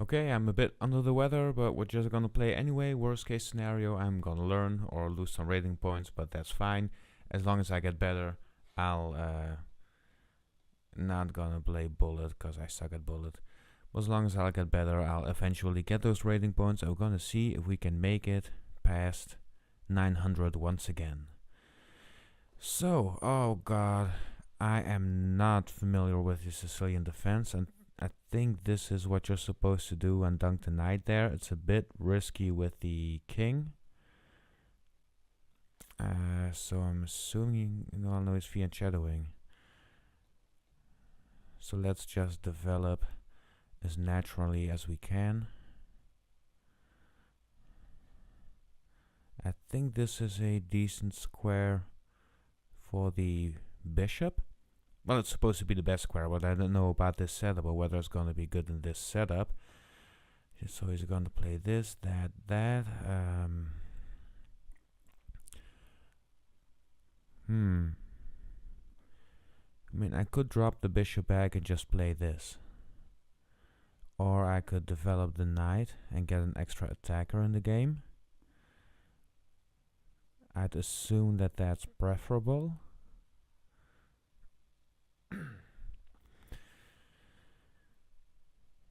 Okay, I'm a bit under the weather, but we're just gonna play anyway. Worst case scenario, I'm gonna learn or lose some rating points, but that's fine. As long as I get better, I'll not gonna play bullet because I suck at bullet. But as long as I'll get better, I'll eventually get those rating points. I'm gonna see if we can make it past 900 once again. So, oh god, I am not familiar with the Sicilian defense, and I think this is what you're supposed to do and dunk the knight there. It's a bit risky with the king. So I'm assuming, no, it's fiat shadowing. So let's just develop as naturally as we can. I think this is a decent square for the bishop. Well, it's supposed to be the best square, but I don't know about this setup or whether it's going to be good in this setup. So he's going to play this, that. I mean, I could drop the bishop back and just play this. Or I could develop the knight and get an extra attacker in the game. I'd assume that that's preferable.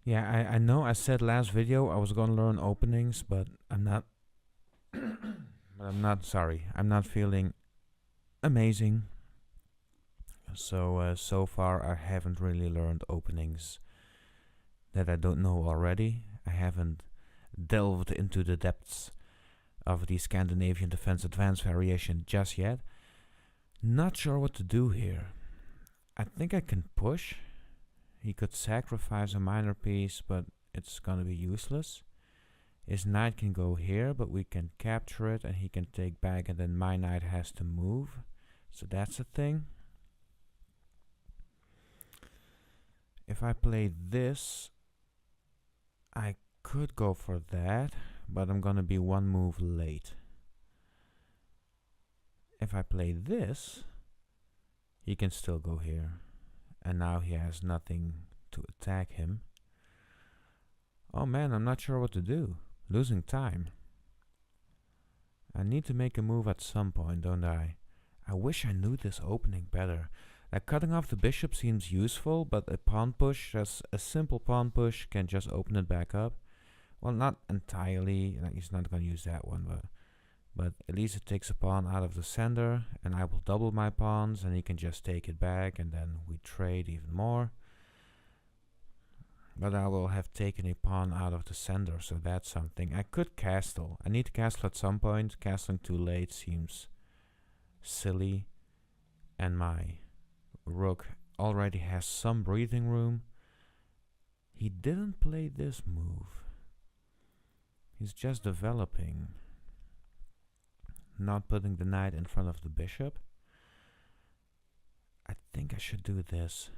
Yeah, I know I said last video I was gonna learn openings, but I'm not I'm not feeling amazing. So far I haven't really learned openings that I don't know already. I haven't delved into the depths of the Scandinavian Defense Advanced variation just yet. Not sure what to do here. I think I can push. He could sacrifice a minor piece, but it's gonna be useless. His knight can go here, but we can capture it and he can take back, and then my knight has to move. So that's a thing. If I play this, I could go for that, but I'm gonna be one move late. If I play this, he can still go here. And now he has nothing to attack him. Oh man, I'm not sure what to do. Losing time. I need to make a move at some point, don't I? I wish I knew this opening better. Like, cutting off the bishop seems useful, but a pawn push, just a simple pawn push, can just open it back up. Well, not entirely. Like, he's not going to use that one, but at least it takes a pawn out of the center, and I will double my pawns, and he can just take it back, and then we trade even more. But I will have taken a pawn out of the center, so that's something. I could castle. I need to castle at some point. Castling too late seems silly, and my rook already has some breathing room. He didn't play this move. He's just developing. Not putting the knight in front of the bishop. I think I should do this.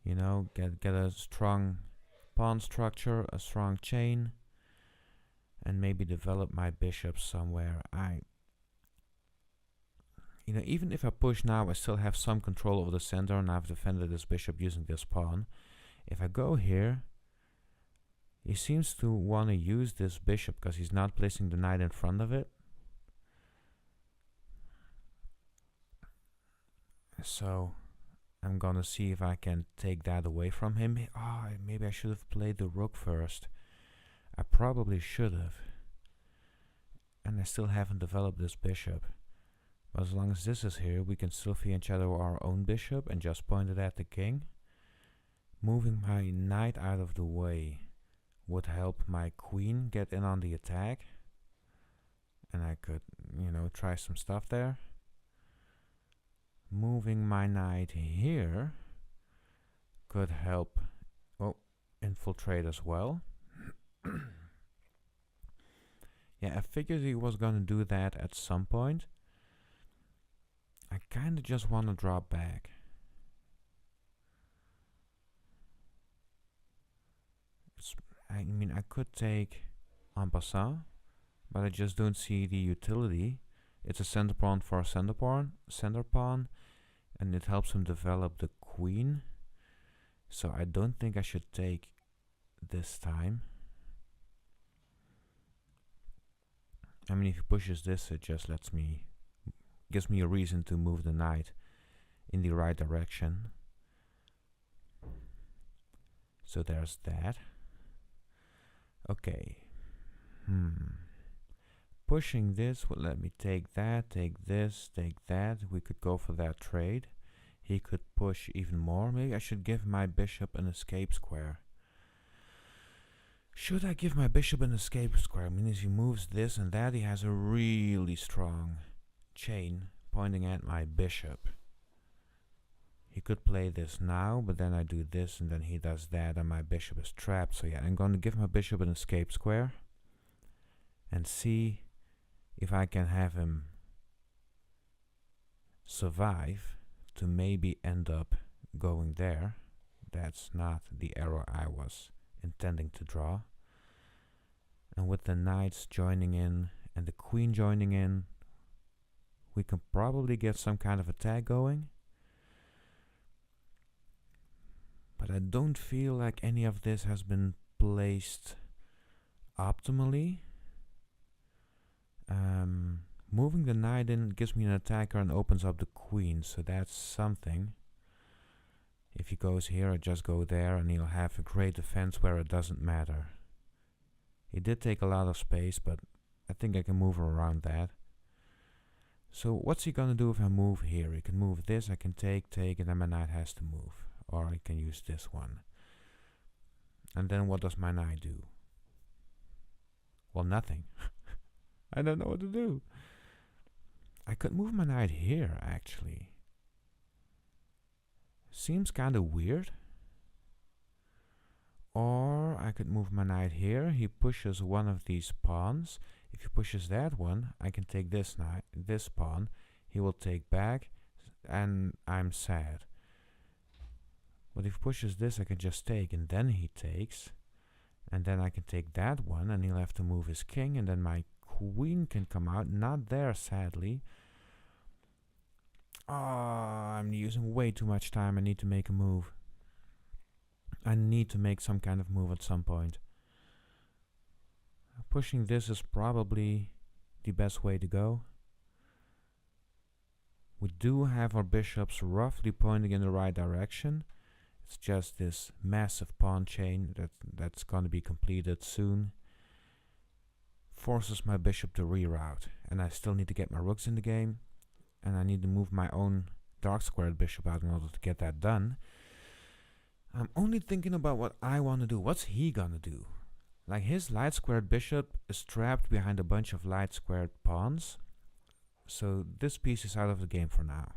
You know, get a strong pawn structure, a strong chain, and maybe develop my bishop somewhere. You know, even if I push now, I still have some control over the center, and I've defended this bishop using this pawn. If I go here, he seems to want to use this bishop because he's not placing the knight in front of it. So I'm gonna see if I can take that away from him. Oh, maybe I should have played the rook first. I probably should have. And I still haven't developed this bishop. But as long as this is here, we can still fiat shadow our own bishop and just point it at the king. Moving my knight out of the way would help my queen get in on the attack. And I could, you know, try some stuff there. Moving my knight here could help infiltrate as well. Yeah, I figured he was gonna do that at some point. I kinda just wanna drop back. I mean, I could take en passant, but I just don't see the utility. It's a center pawn for a center pawn, and it helps him develop the queen. So I don't think I should take this time. I mean, if he pushes this, it just gives me a reason to move the knight in the right direction. So there's that. Okay. Pushing this would let me take that, take this, take that. We could go for that trade. He could push even more. Maybe I should give my bishop an escape square. Should I give my bishop an escape square? I mean, as he moves this and that, he has a really strong chain pointing at my bishop. He could play this now, but then I do this and then he does that and my bishop is trapped. So yeah, I'm going to give my bishop an escape square and see if I can have him survive to maybe end up going there. That's not the arrow I was intending to draw. And with the knights joining in and the queen joining in, we can probably get some kind of attack going. But I don't feel like any of this has been placed optimally. Moving the knight in gives me an attacker and opens up the queen, so that's something. If he goes here, I just go there and he'll have a great defense where it doesn't matter. He did take a lot of space, but I think I can move around that. So what's he gonna do if I move here? He can move this, I can take, and then my knight has to move. Or I can use this one. And then what does my knight do? Well, nothing. I don't know what to do. I could move my knight here, actually. Seems kind of weird. Or I could move my knight here. He pushes one of these pawns. If he pushes that one, I can take this knight, this pawn. He will take back, and I'm sad. But if he pushes this, I can just take, and then he takes. And then I can take that one, and he'll have to move his king, and then my queen can come out. Not there, sadly. Oh, I'm using way too much time. I need to make a move. I need to make some kind of move at some point. Pushing this is probably the best way to go. We do have our bishops roughly pointing in the right direction. It's just this massive pawn chain that's going to be completed soon. Forces my bishop to reroute. And I still need to get my rooks in the game. And I need to move my own dark squared bishop out in order to get that done. I'm only thinking about what I want to do. What's he gonna do? Like, his light squared bishop is trapped behind a bunch of light squared pawns. So this piece is out of the game for now.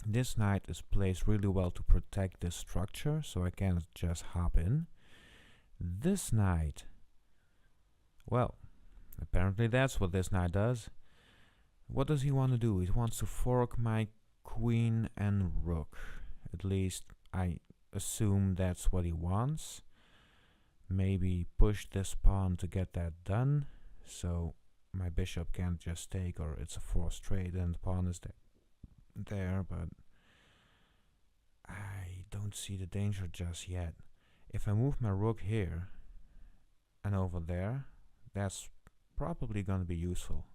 This knight is placed really well to protect this structure, so I can't just hop in. This knight, well, apparently that's what this knight does. What does he want to do? He wants to fork my queen and rook. At least I assume that's what he wants. Maybe push this pawn to get that done, so my bishop can't just take, or it's a forced trade and the pawn is there, but I don't see the danger just yet. If I move my rook here and over there, that's probably going to be useful.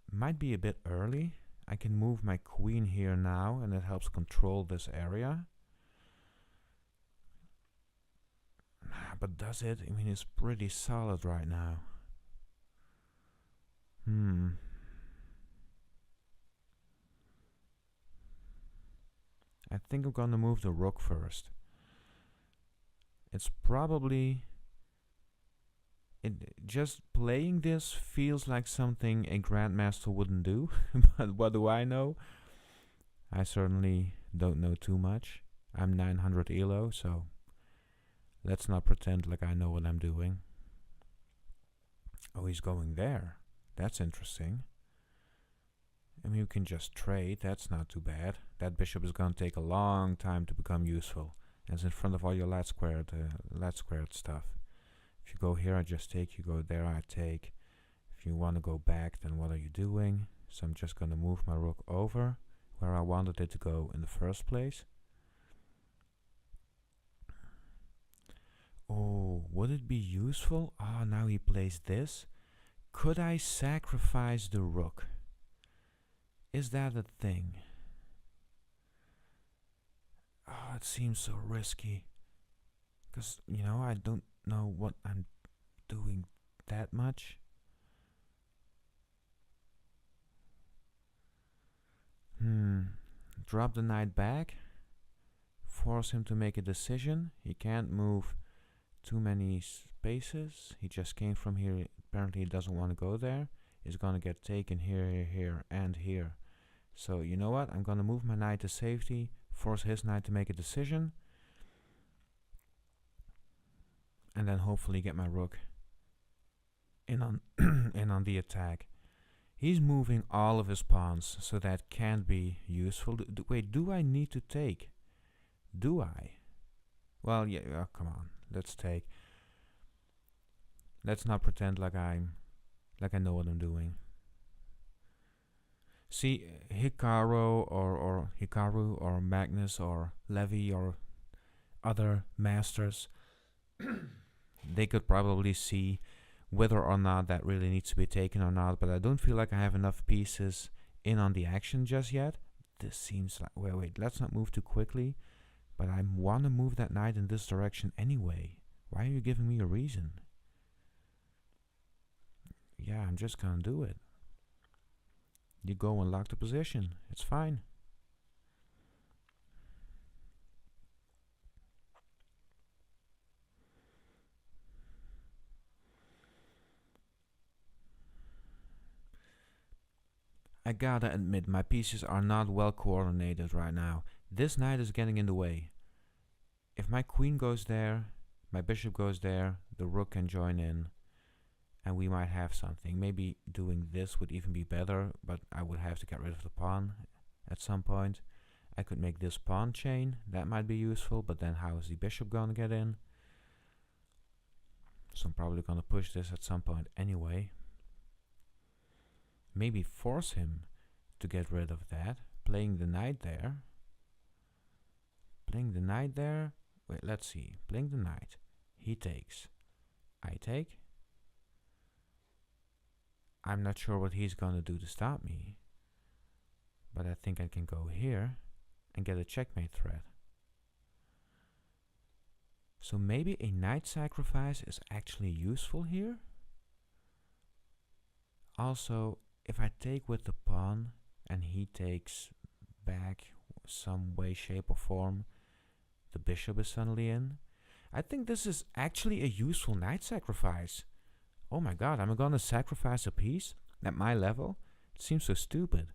Might be a bit early. I can move my queen here now and it helps control this area. But does it? I mean, it's pretty solid right now. I think I'm gonna move the rook first. It's probably... just playing this feels like something a grandmaster wouldn't do. But what do I know? I certainly don't know too much. I'm 900 elo, so let's not pretend like I know what I'm doing. Oh, he's going there. That's interesting. I mean, you can just trade. That's not too bad. That bishop is going to take a long time to become useful. And it's in front of all your light squared stuff. If you go here, I just take. You go there, I take. If you want to go back, then what are you doing? So I'm just going to move my rook over where I wanted it to go in the first place. would it be useful? Ah, now he plays this. Could I sacrifice the rook? Is that a thing? Oh, it seems so risky. Because, I don't know what I'm doing that much. Drop the knight back. Force him to make a decision. He can't move too many spaces. He just came from here. Apparently he doesn't want to go there. He's gonna get taken here, and here. So you know what? I'm gonna move my knight to safety. Force his knight to make a decision. And then hopefully get my rook in on in on the attack. He's moving all of his pawns, so that can be useful. Wait, do I need to take? Do I? Well, yeah, come on. Let's take. Let's not pretend like I know what I'm doing. See, Hikaru or Magnus or Levi or other masters, they could probably see whether or not that really needs to be taken or not, but I don't feel like I have enough pieces in on the action just yet. This seems like... Wait, let's not move too quickly. But I want to move that knight in this direction anyway. Why are you giving me a reason? Yeah, I'm just gonna do it. You go and lock the position. It's fine. I gotta admit, my pieces are not well coordinated right now. This knight is getting in the way. If my queen goes there, my bishop goes there, the rook can join in, and we might have something. Maybe doing this would even be better, but I would have to get rid of the pawn at some point. I could make this pawn chain. That might be useful, but then how is the bishop gonna get in? So I'm probably gonna push this at some point anyway. Maybe force him to get rid of that. Playing the knight there. Playing the knight there. Wait, let's see. Playing the knight. He takes. I take. I'm not sure what he's gonna do to stop me. But I think I can go here and get a checkmate threat. So maybe a knight sacrifice is actually useful here. Also, if I take with the pawn and he takes back some way, shape or form, the bishop is suddenly in. I think this is actually a useful knight sacrifice. Oh my god, I'm gonna sacrifice a piece at my level? It seems so stupid.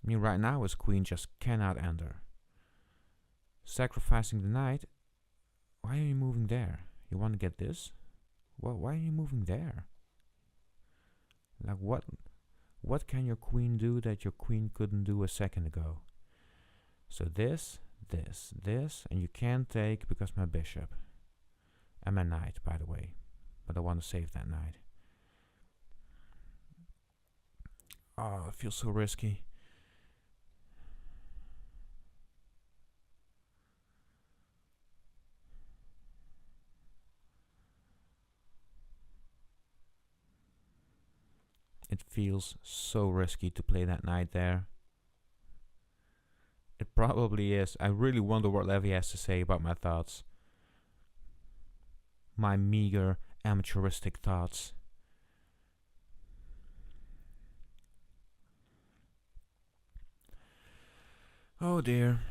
I mean, right now his queen just cannot enter. Sacrificing the knight. Why are you moving there? You want to get this? Well, why are you moving there? Like what can your queen do that your queen couldn't do a second ago? So this, and you can't take because my bishop. And my knight, by the way. But I want to save that knight. Oh, it feels so risky. It feels so risky to play that knight there. It probably is. I really wonder what Levi has to say about my thoughts. My meager, amateuristic thoughts. Oh dear.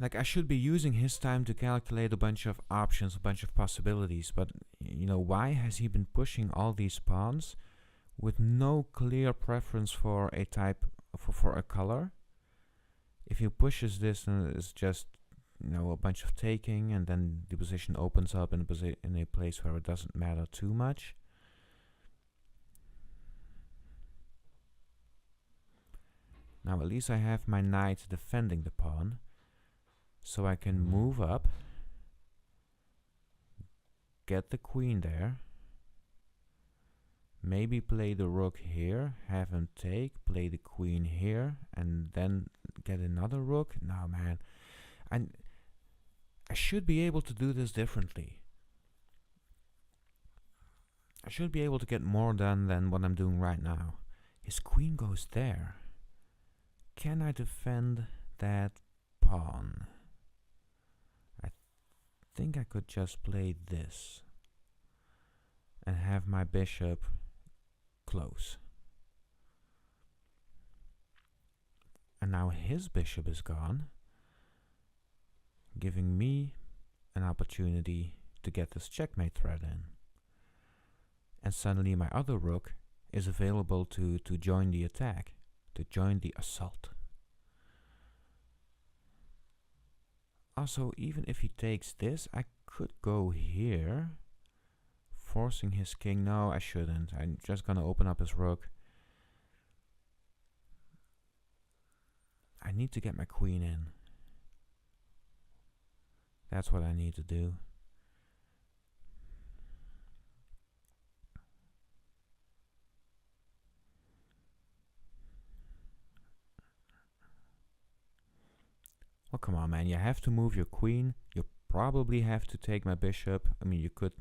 Like, I should be using his time to calculate a bunch of options, a bunch of possibilities, but, why has he been pushing all these pawns with no clear preference for a type, for a color? If he pushes this, then it's just, a bunch of taking, and then the position opens up in a place where it doesn't matter too much. Now at least I have my knight defending the pawn, so I can move up, get the queen there, maybe play the rook here, have him take, play the queen here, and then get another rook. No, man. I I should be able to do this differently. I should be able to get more done than what I'm doing right now. His queen goes there. Can I defend that pawn? I think I could just play this and have my bishop close. And now his bishop is gone, giving me an opportunity to get this checkmate threat in. And suddenly my other rook is available to join the attack, to join the assault. Also, even if he takes this, I could go here, forcing his king. No, I shouldn't. I'm just gonna open up his rook. I need to get my queen in. That's what I need to do. Well, come on, man. You have to move your queen. You probably have to take my bishop. I mean, you could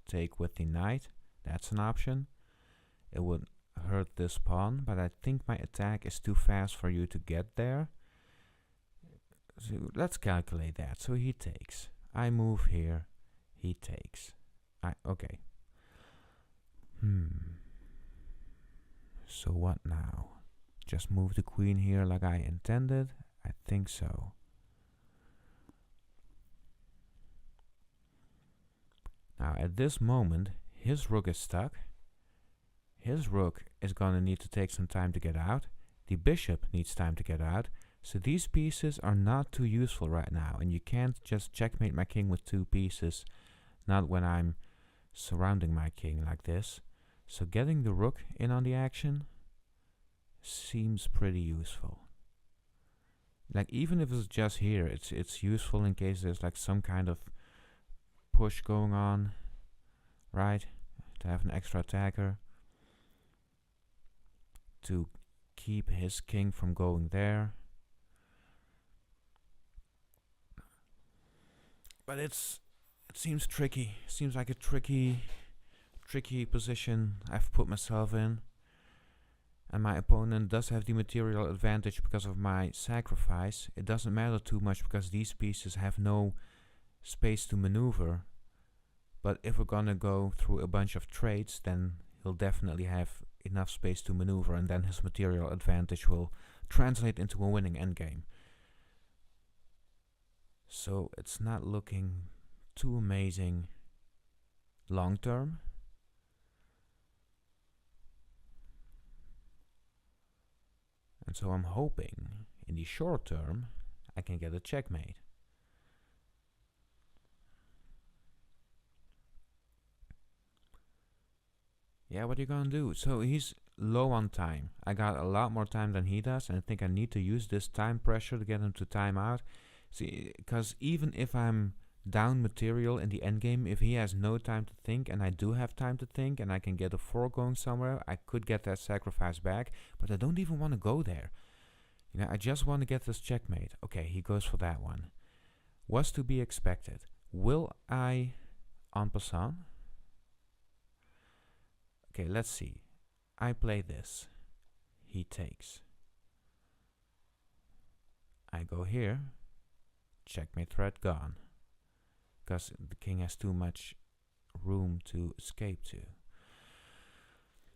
take with the knight. That's an option. It would hurt this pawn, but I think my attack is too fast for you to get there. So let's calculate that. So he takes. I move here. He takes. Okay. So what now? Just move the queen here like I intended? I think so. Now at this moment, his rook is stuck. His rook is gonna need to take some time to get out. The bishop needs time to get out. So these pieces are not too useful right now, and you can't just checkmate my king with 2 pieces, not when I'm surrounding my king like this. So getting the rook in on the action seems pretty useful. Like, even if it's just here, it's useful in case there's like some kind of push going on, right? To have an extra attacker to keep his king from going there. But it seems tricky. Seems like a tricky position I've put myself in. And my opponent does have the material advantage because of my sacrifice. It doesn't matter too much because these pieces have no space to maneuver. But if we're gonna go through a bunch of trades, then he'll definitely have enough space to maneuver, and then his material advantage will translate into a winning endgame. So it's not looking too amazing long term. And so I'm hoping in the short term I can get a checkmate. Yeah, what are you gonna do? So he's low on time. I got a lot more time than he does, and I think I need to use this time pressure to get him to time out. See, because even if I'm down material in the endgame, if he has no time to think and I do have time to think and I can get a 4 going somewhere, I could get that sacrifice back, but I don't even want to go there. You know, I just want to get this checkmate. Okay, he goes for that one. Was to be expected. Will I en passant? Okay, let's see. I play this. He takes. I go here. Checkmate threat gone. Because the king has too much room to escape to.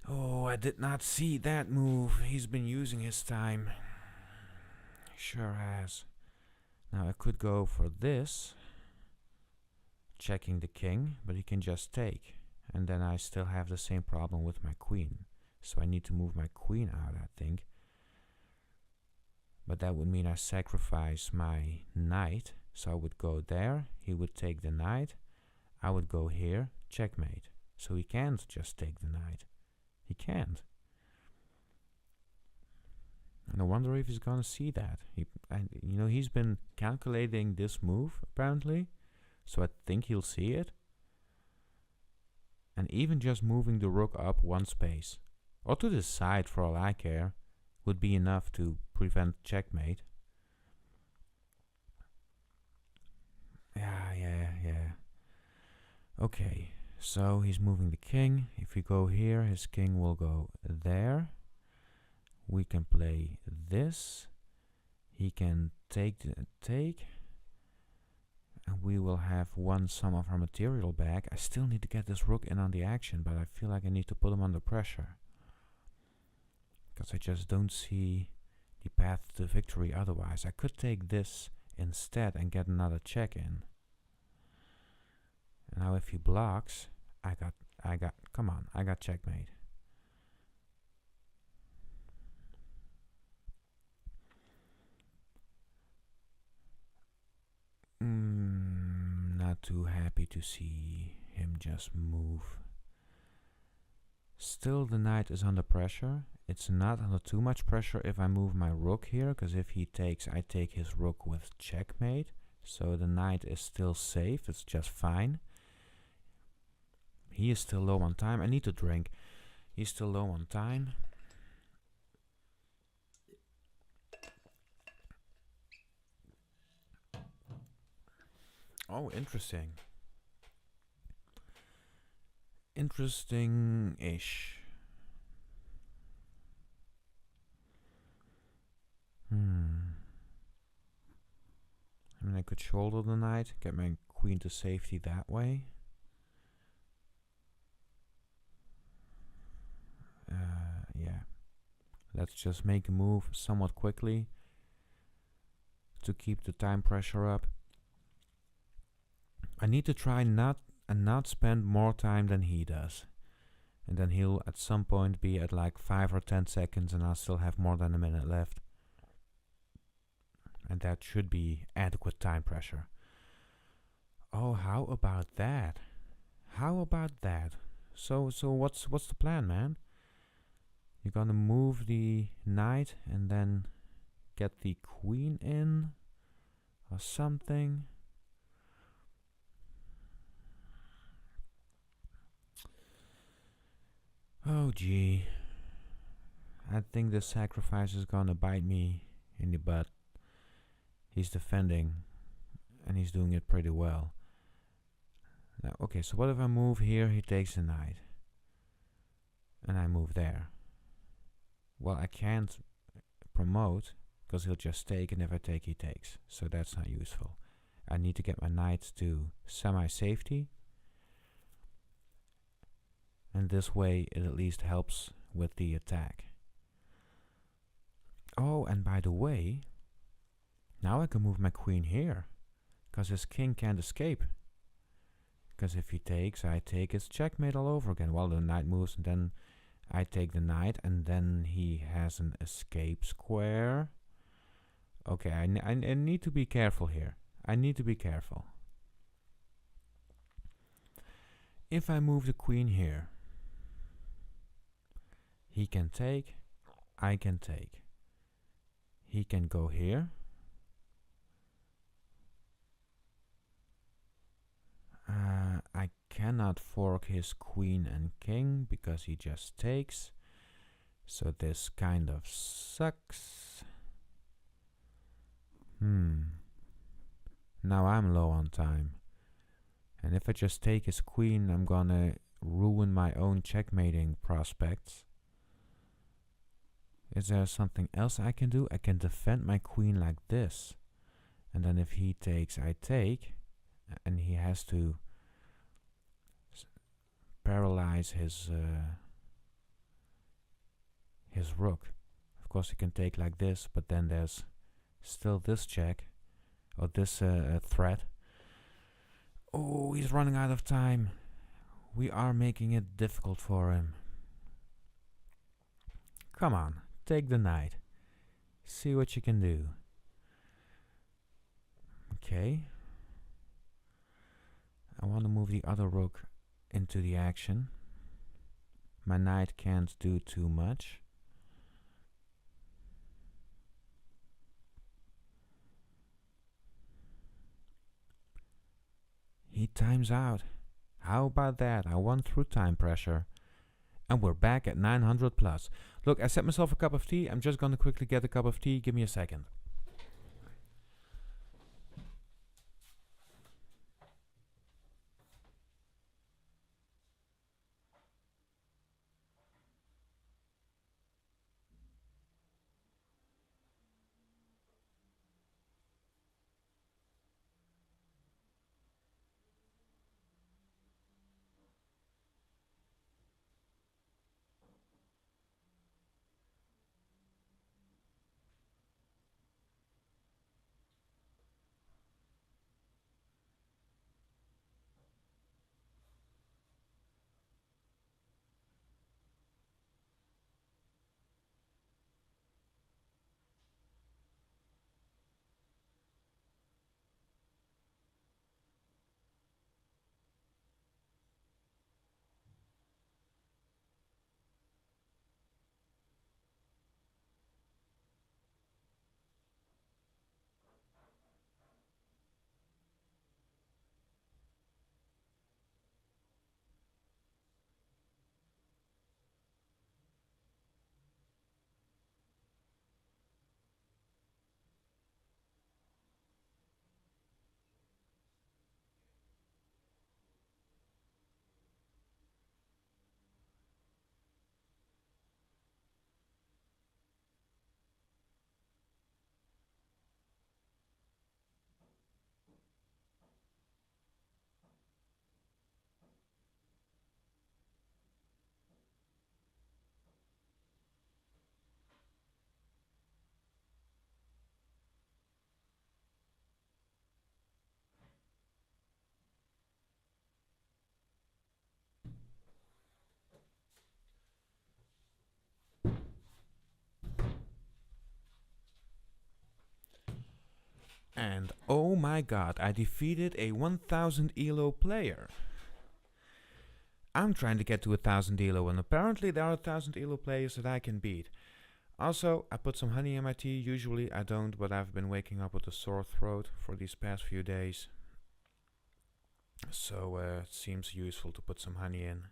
Oh, I did not see that move. He's been using his time. Sure has. Now I could go for this. Checking the king, but he can just take. And then I still have the same problem with my queen. So I need to move my queen out, I think. But that would mean I sacrifice my knight. So I would go there, he would take the knight. I would go here, checkmate. So he can't just take the knight. He can't. And I wonder if he's gonna see that. He's been calculating this move, apparently. So I think he'll see it. And even just moving the rook up 1 space, or to the side for all I care, would be enough to prevent checkmate. Yeah, Okay, so he's moving the king. If we go here, his king will go there. We can play this. He can take, and we will have some of our material back. I still need to get this rook in on the action, but I feel like I need to put him under pressure, because I just don't see the path to victory otherwise. I could take this instead and get another check in. Now if he blocks, I got checkmate. Not too happy to see him just move. Still the knight is under pressure. It's not under too much pressure if I move my rook here, because if he takes, I take his rook with checkmate. So the knight is still safe, it's just fine. He is still low on time. I need to drink. He's still low on time. Oh, interesting. Interesting-ish. I mean, I could shoulder the knight, get my queen to safety that way. Yeah. Let's just make a move somewhat quickly to keep the time pressure up. I need to try not spend more time than he does. And then he'll at some point be at like 5 or 10 seconds and I'll still have more than a minute left. And that should be adequate time pressure. Oh, how about that? How about that? So what's the plan, man? You're gonna move the knight and then get the queen in or something? Oh gee, I think this sacrifice is gonna bite me in the butt. He's defending and he's doing it pretty well. Now, okay, so what if I move here? He takes the knight and I move there. Well, I can't promote because he'll just take, and if I take, he takes. So that's not useful. I need to get my knight to semi-safety. And this way it at least helps with the attack. Oh, and by the way, now I can move my queen here, because his king can't escape. Because if he takes, I take, it's checkmate all over again. Well, the knight moves and then I take the knight and then he has an escape square. Okay, I need to be careful here. I need to be careful. If I move the queen here, he can take, I can take. He can go here. I cannot fork his queen and king because he just takes. So this kind of sucks. Now I'm low on time. And if I just take his queen, I'm gonna ruin my own checkmating prospects. Is there something else I can do? I can defend my queen like this. And then if he takes, I take. And he has to paralyze his rook. Of course he can take like this, but then there's still this check, or this threat. Oh, he's running out of time. We are making it difficult for him. Come on, take the knight. See what you can do. Okay. I want to move the other rook into the action. My knight can't do too much. He times out. How about that? I won through time pressure. And we're back at 900 plus. Look, I set myself a cup of tea. I'm just gonna quickly get a cup of tea. Give me a second. And oh my god, I defeated a 1000 elo player. I'm trying to get to 1000 elo, and apparently there are 1000 elo players that I can beat. Also, I put some honey in my tea. Usually I don't, but I've been waking up with a sore throat for these past few days. So it seems useful to put some honey in.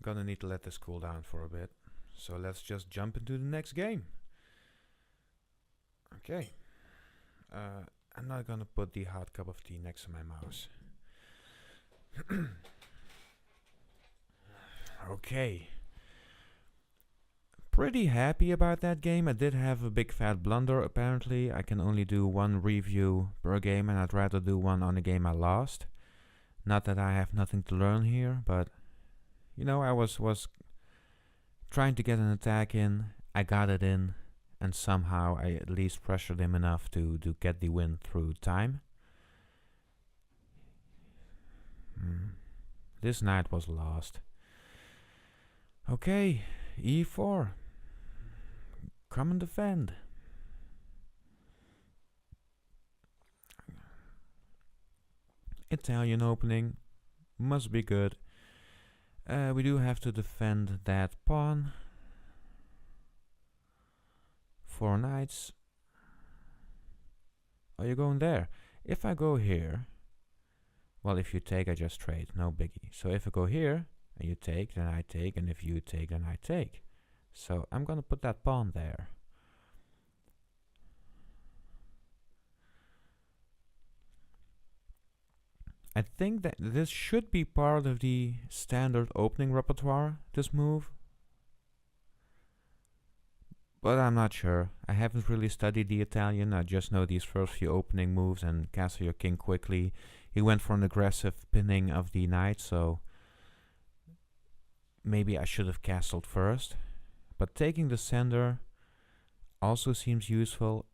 Gonna need to let this cool down for a bit. So let's just jump into the next game. Okay. I'm not gonna put the hot cup of tea next to my mouse. Okay. Pretty happy about that game. I did have a big fat blunder apparently. I can only do one review per game, and I'd rather do one on a game I lost. Not that I have nothing to learn here, but you know, I was trying to get an attack in. I got it in, and somehow I at least pressured him enough to get the win through time. This knight was lost. Okay, e4. Come and defend. Italian opening. Must be good. We do have to defend that pawn. 4 knights. Are you going there? If I go here, well, if you take, I just trade, no biggie. So if I go here, and you take, then I take, and if you take, then I take. So I'm gonna put that pawn there. I think that this should be part of the standard opening repertoire, this move. But I'm not sure. I haven't really studied the Italian. I just know these first few opening moves and castle your king quickly. He went for an aggressive pinning of the knight, so maybe I should have castled first. But taking the sender also seems useful.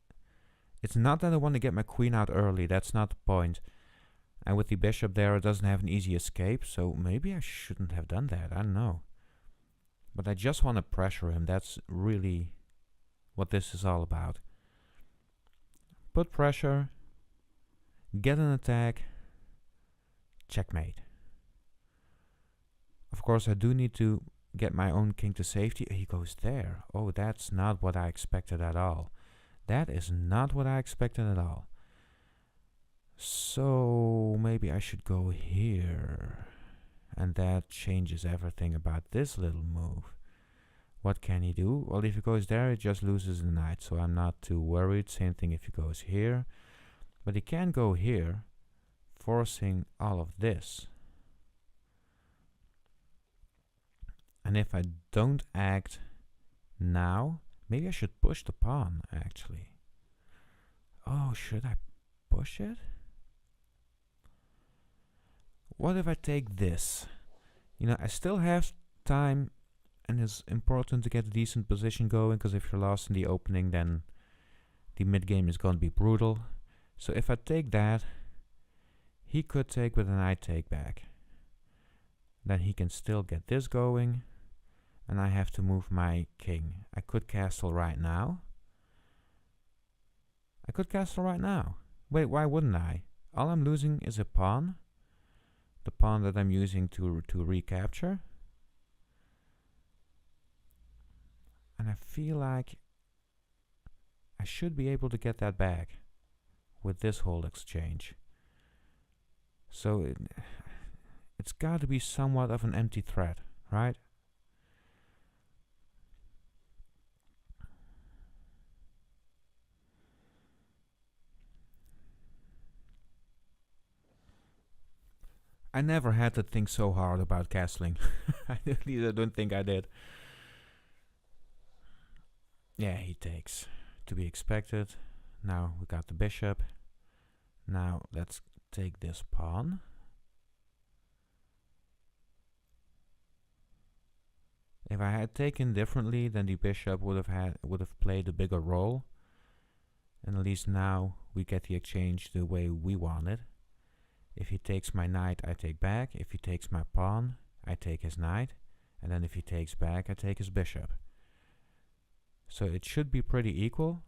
It's not that I want to get my queen out early, that's not the point. And with the bishop there, it doesn't have an easy escape, so maybe I shouldn't have done that, I don't know. But I just want to pressure him, that's really what this is all about. Put pressure, get an attack, checkmate. Of course, I do need to get my own king to safety. He goes there. Oh, that's not what I expected at all. That is not what I expected at all. So maybe I should go here. And that changes everything about this little move. What can he do? Well, if he goes there, he just loses the knight. So I'm not too worried. Same thing if he goes here. But he can go here, forcing all of this. And if I don't act now, maybe I should push the pawn, actually. Oh, should I push it? What if I take this? You know, I still have time, and it's important to get a decent position going, because if you're lost in the opening, then the mid-game is going to be brutal. So if I take that, he could take with a knight take back. Then he can still get this going. And I have to move my king. I could castle right now. Wait, why wouldn't I? All I'm losing is a pawn. The pawn that I'm using to recapture. And I feel like I should be able to get that back with this whole exchange. So it's got to be somewhat of an empty threat, right? I never had to think so hard about castling. At least I don't think I did. Yeah, he takes. To be expected. Now we got the bishop. Now let's take this pawn. If I had taken differently, then the bishop would have played a bigger role. And at least now we get the exchange the way we want it. If he takes my knight, I take back. If he takes my pawn, I take his knight. And then if he takes back, I take his bishop. So it should be pretty equal.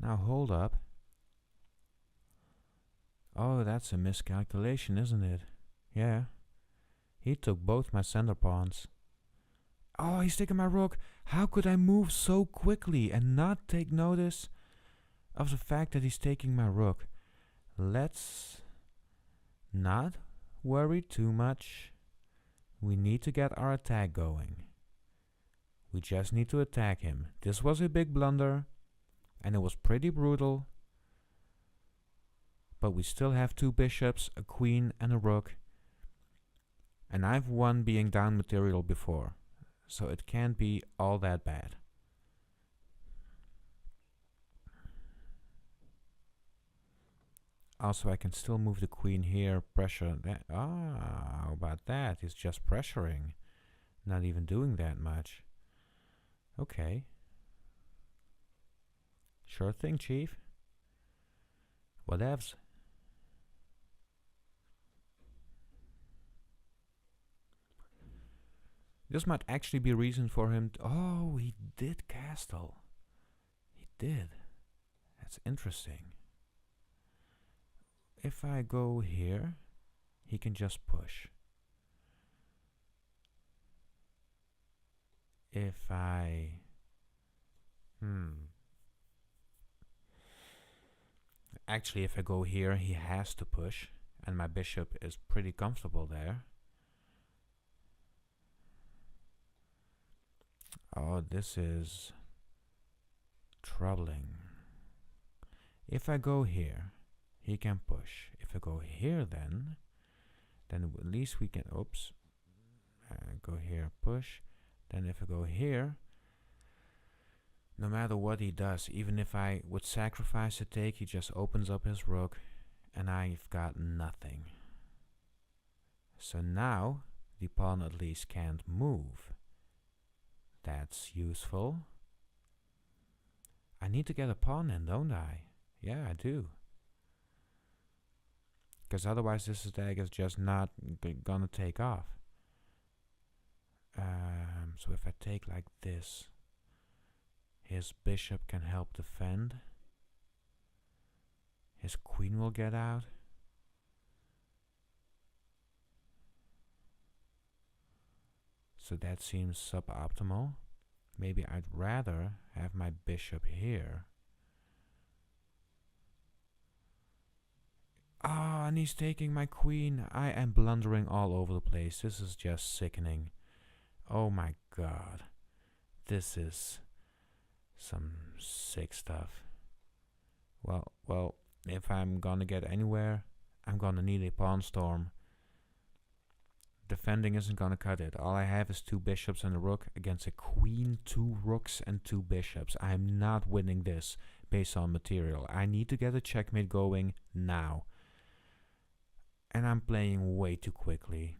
Now hold up. Oh, that's a miscalculation, isn't it? Yeah. He took both my center pawns. Oh, he's taking my rook. How could I move so quickly and not take notice of the fact that he's taking my rook? Let's not worry too much. We need to get our attack going. We just need to attack him. This was a big blunder, and it was pretty brutal. But we still have 2 bishops, a queen, and a rook. And I've won being down material before, so it can't be all that bad. Also, I can still move the queen here, pressure that. Ah, how about that? He's just pressuring, not even doing that much. Okay. Sure thing, chief. Whatevs. This might actually be a reason for him to... Oh, he did castle. He did. That's interesting. If I go here, he can just push. If I... Actually, if I go here, he has to push. And my bishop is pretty comfortable there. Oh, this is troubling. If I go here, he can push. If I go here then at least we can, oops, go here, push. Then if I go here, no matter what he does, even if I would sacrifice a take, he just opens up his rook and I've got nothing. So now the pawn at least can't move. That's useful. I need to get a pawn in, don't I? Yeah, I do. Because otherwise this attack is just not gonna take off. So if I take like this, his bishop can help defend. His queen will get out. So that seems suboptimal. Maybe I'd rather have my bishop here. Ah, and he's taking my queen. I am blundering all over the place. This is just sickening. Oh my god. This is some sick stuff. Well, if I'm gonna get anywhere, I'm gonna need a pawn storm. Defending isn't gonna cut it. All I have is 2 bishops and a rook against a queen, 2 rooks and 2 bishops. I'm not winning this based on material. I need to get a checkmate going now. And I'm playing way too quickly.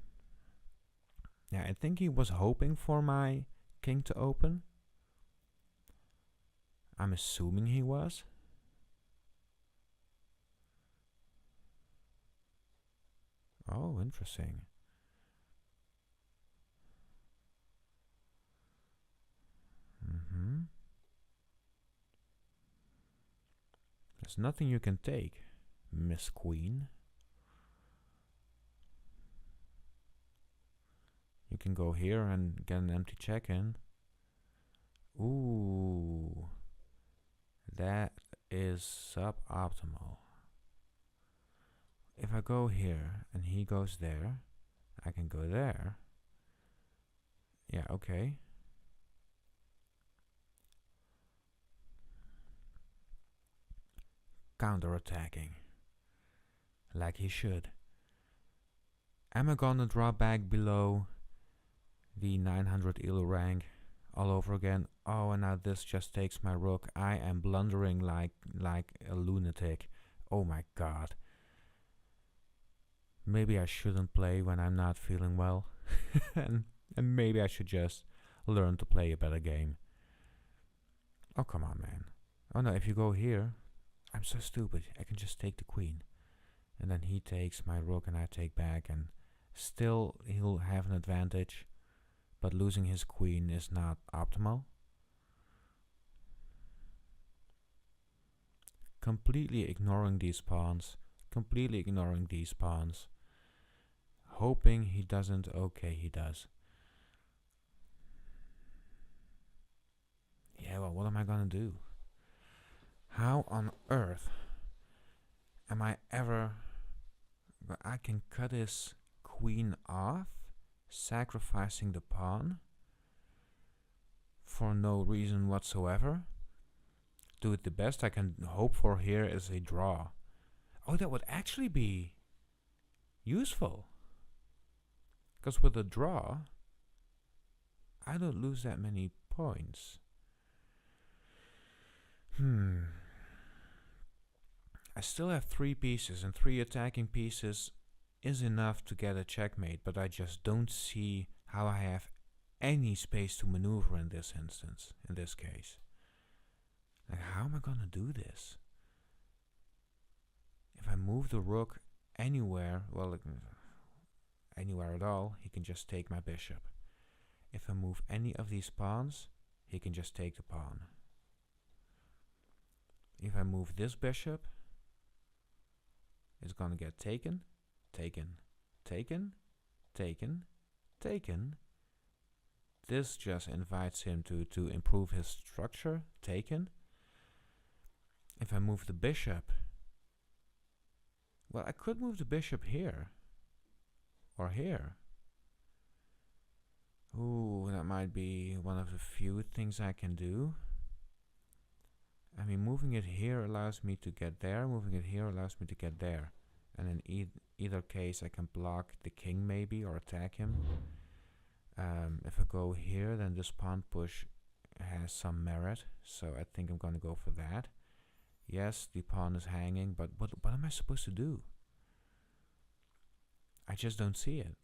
Yeah, I think he was hoping for my king to open. I'm assuming he was. Oh, interesting. There's nothing you can take, Miss Queen. You can go here and get an empty check-in. Ooh, that is suboptimal. If I go here and he goes there, I can go there. Yeah, okay. Counter-attacking. Like he should. Am I gonna drop back below the 900 elo rank all over again? Oh, and now this just takes my rook. I am blundering like a lunatic. Oh my god. Maybe I shouldn't play when I'm not feeling well. and maybe I should just learn to play a better game. Oh, come on, man. Oh no, if you go here, I'm so stupid. I can just take the queen. And then he takes my rook and I take back, and still he'll have an advantage. But losing his queen is not optimal. completely ignoring these pawns, hoping he doesn't. Okay, he does. Yeah, well, what am I gonna do? How on earth am I ever... I can cut his queen off, sacrificing the pawn for no reason whatsoever. Do it the best I can hope for here is a draw. Oh, that would actually be useful. Because with a draw, I don't lose that many points. I still have 3 pieces, and 3 attacking pieces is enough to get a checkmate, but I just don't see how I have any space to maneuver in this instance, in this case. Like, how am I gonna do this? If I move the rook anywhere, well, anywhere at all, he can just take my bishop. If I move any of these pawns, he can just take the pawn. If I move this bishop, it's gonna get taken, taken, taken, taken, taken. This just invites him to improve his structure, taken. If I move the bishop, well, I could move the bishop here, or here. Ooh, that might be one of the few things I can do. I mean, moving it here allows me to get there, moving it here allows me to get there. And in either case, I can block the king maybe, or attack him. If I go here, then this pawn push has some merit, so I think I'm gonna go for that. Yes, the pawn is hanging, but what am I supposed to do? I just don't see it.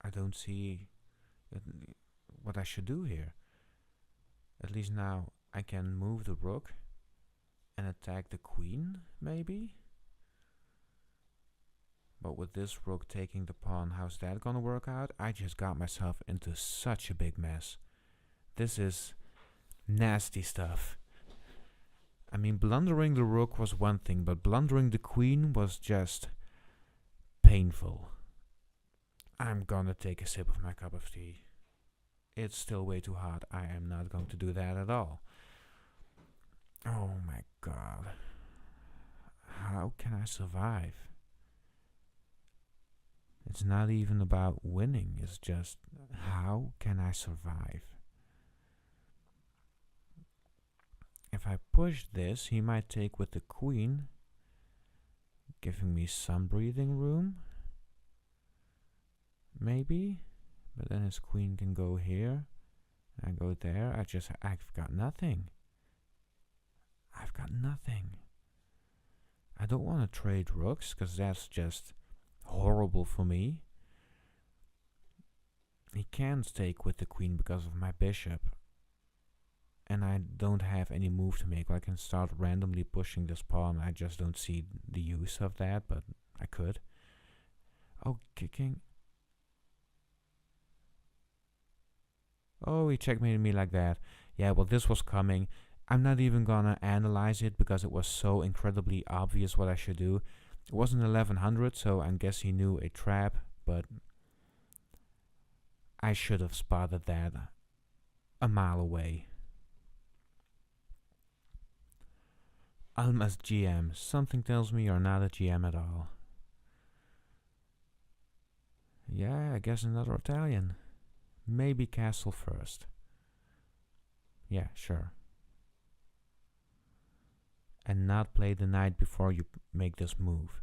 I don't see what I should do here. At least now I can move the rook and attack the queen, maybe? But with this rook taking the pawn, how's that gonna work out? I just got myself into such a big mess. This is nasty stuff. I mean, blundering the rook was one thing, but blundering the queen was just painful. I'm gonna take a sip of my cup of tea. It's still way too hot. I am not going to do that at all. Oh my god. How can I survive? It's not even about winning. It's just, how can I survive? If I push this, he might take with the queen, giving me some breathing room. Maybe. But then his queen can go here. I go there. I've got nothing. I've got nothing. I don't want to trade rooks, because that's just horrible for me. He can't take with the queen because of my bishop. And I don't have any move to make. I can start randomly pushing this pawn. I just don't see the use of that, but I could. Oh, kicking. Oh, he checkmated me like that. Yeah, well, this was coming. I'm not even gonna analyze it because it was so incredibly obvious what I should do. It wasn't 1100, so I guess he knew a trap, but I should have spotted that a mile away. Alma's GM. Something tells me you're not a GM at all. Yeah, I guess another Italian. Maybe castle first. Yeah, sure. And not play the knight before you make this move.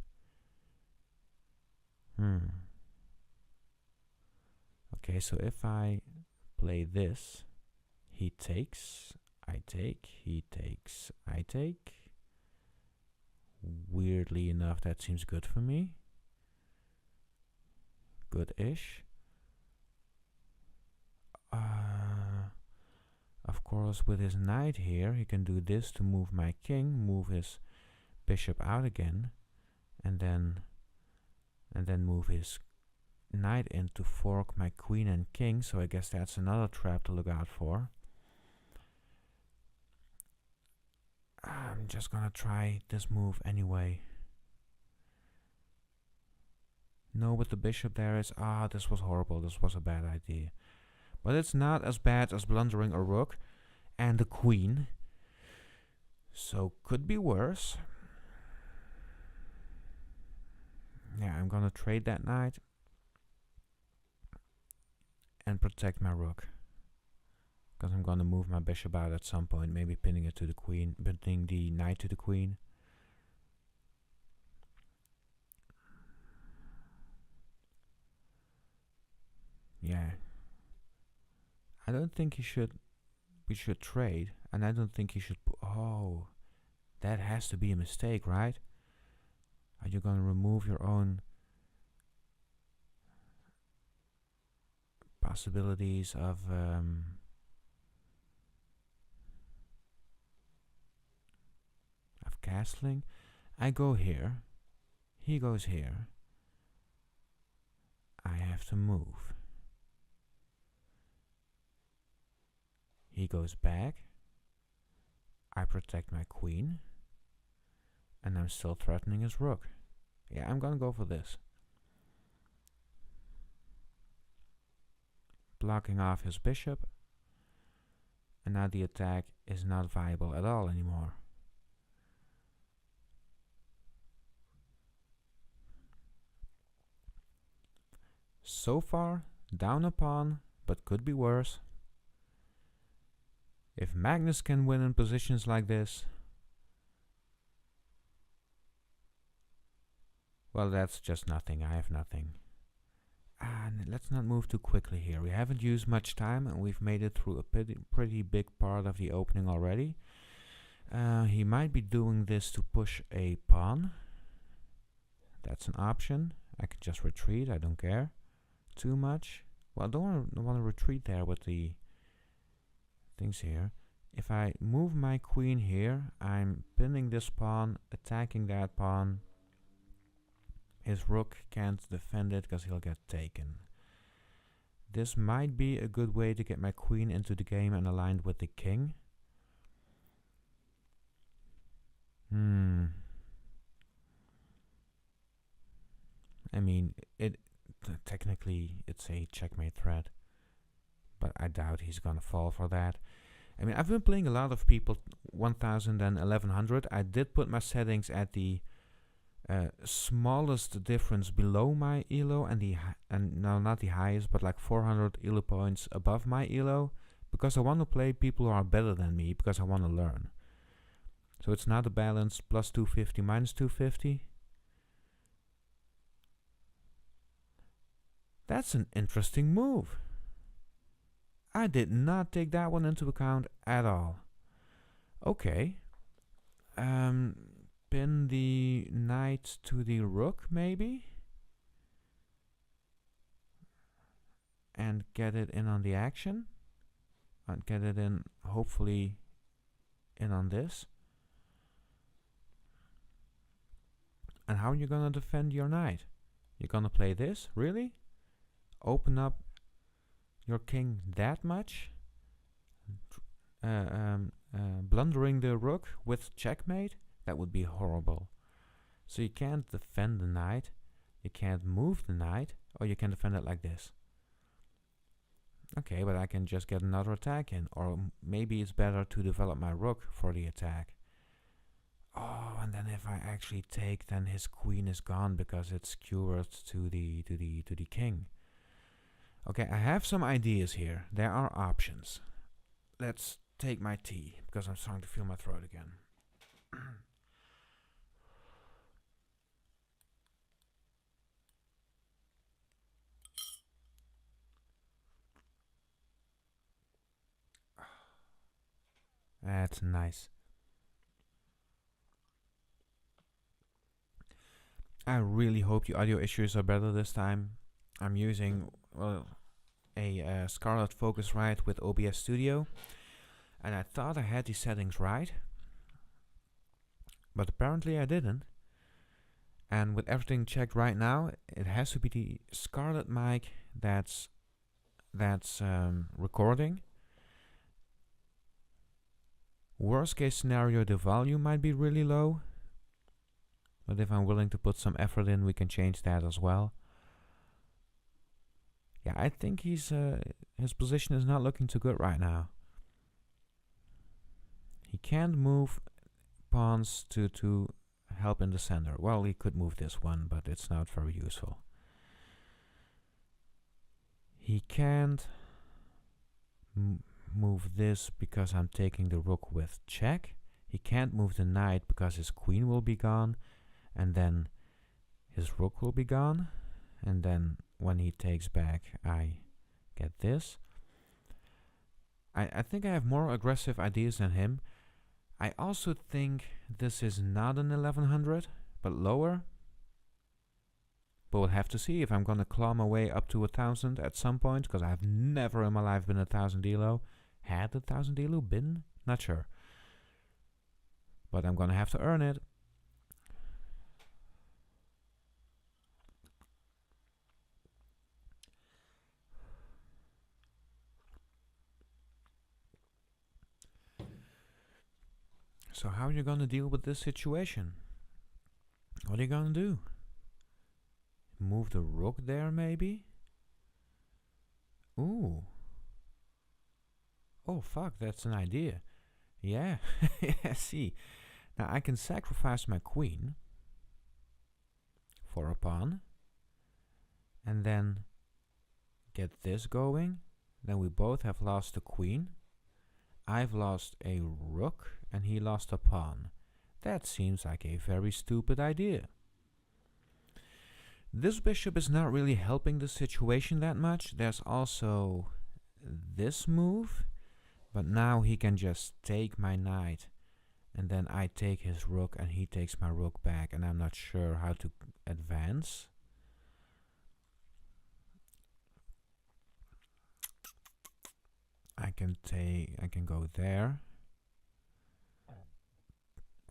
Okay, so if I play this, he takes, I take, he takes, I take. Weirdly enough, that seems good for me. Good-ish. Of course, with his knight here, he can do this to move my king, move his bishop out again, and then move his knight in to fork my queen and king. So I guess that's another trap to look out for. just gonna try this move anyway. No, with the bishop there is... this was horrible. This was a bad idea. But it's not as bad as blundering a rook and the queen. So could be worse. Yeah, I'm gonna trade that knight and protect my rook. Because I'm gonna move my bishop out at some point, maybe pinning it to the queen, pinning the knight to the queen. Yeah. I don't think we should trade, and I don't think he should... Oh, that has to be a mistake, right? Are you gonna remove your own possibilities of castling? I go here, he goes here. I have to move. He goes back. I protect my queen. And I'm still threatening his rook. Yeah, I'm gonna go for this. Blocking off his bishop. And now the attack is not viable at all anymore. So far, down a pawn, but could be worse. If Magnus can win in positions like this, well, that's just nothing. I have nothing. And let's not move too quickly here. We haven't used much time, and we've made it through a pretty big part of the opening already. He might be doing this to push a pawn. That's an option. I could just retreat. I don't care too much. Well, I don't want to retreat there with the things here. If I move my queen here, I'm pinning this pawn, attacking that pawn. His rook can't defend it because he'll get taken. This might be a good way to get my queen into the game and aligned with the king. I mean, technically it's a checkmate threat, but I doubt he's gonna fall for that. I mean, I've been playing a lot of people 1000 and 1100. I did put my settings at the smallest difference below my elo and no, not the highest, but like 400 elo points above my elo, because I want to play people who are better than me, because I want to learn. So it's not a balance plus 250 minus 250. That's an interesting move. I did not take that one into account at all. Okay. Pin the knight to the rook, maybe? And get it in on the action. And get it in, hopefully, in on this. And how are you gonna defend your knight? You're gonna play this? Really? Open up your king that much? Blundering the rook with checkmate? That would be horrible. So you can't defend the knight, you can't move the knight, or you can defend it like this. Okay, but I can just get another attack in, or maybe it's better to develop my rook for the attack. Oh, and then if I actually take, then his queen is gone because it's skewered to the king. Okay, I have some ideas here. There are options. Let's take my tea, because I'm starting to feel my throat again. That's nice. I really hope the audio issues are better this time. I'm using, well, a Scarlett Focusrite with OBS Studio, and I thought I had the settings right, but apparently I didn't. And with everything checked right now, it has to be the Scarlett mic that's recording Worst case scenario, the value might be really low. But if I'm willing to put some effort in, we can change that as well. Yeah, I think his position is not looking too good right now. He can't move pawns to help in the center. Well, he could move this one, but it's not very useful. He can't move this because I'm taking the rook with check. He can't move the knight because his queen will be gone, and then his rook will be gone, and then when he takes back, I get this. I think I have more aggressive ideas than him. I also think this is not an 1100, but lower. But we'll have to see if I'm gonna claw my way up to 1000 at some point, because I've never in my life been 1000 elo. Had 1000 elo been? Not sure. But I'm gonna have to earn it. So how are you gonna deal with this situation? What are you gonna do? Move the rook there, maybe? Ooh. Oh, fuck, that's an idea. Yeah, yeah, see. Now I can sacrifice my queen for a pawn. And then get this going. Then we both have lost the queen. I've lost a rook, and he lost a pawn. That seems like a very stupid idea. This bishop is not really helping the situation that much. There's also this move, but now he can just take my knight, and then I take his rook, and he takes my rook back, and I'm not sure how to advance. I can go there.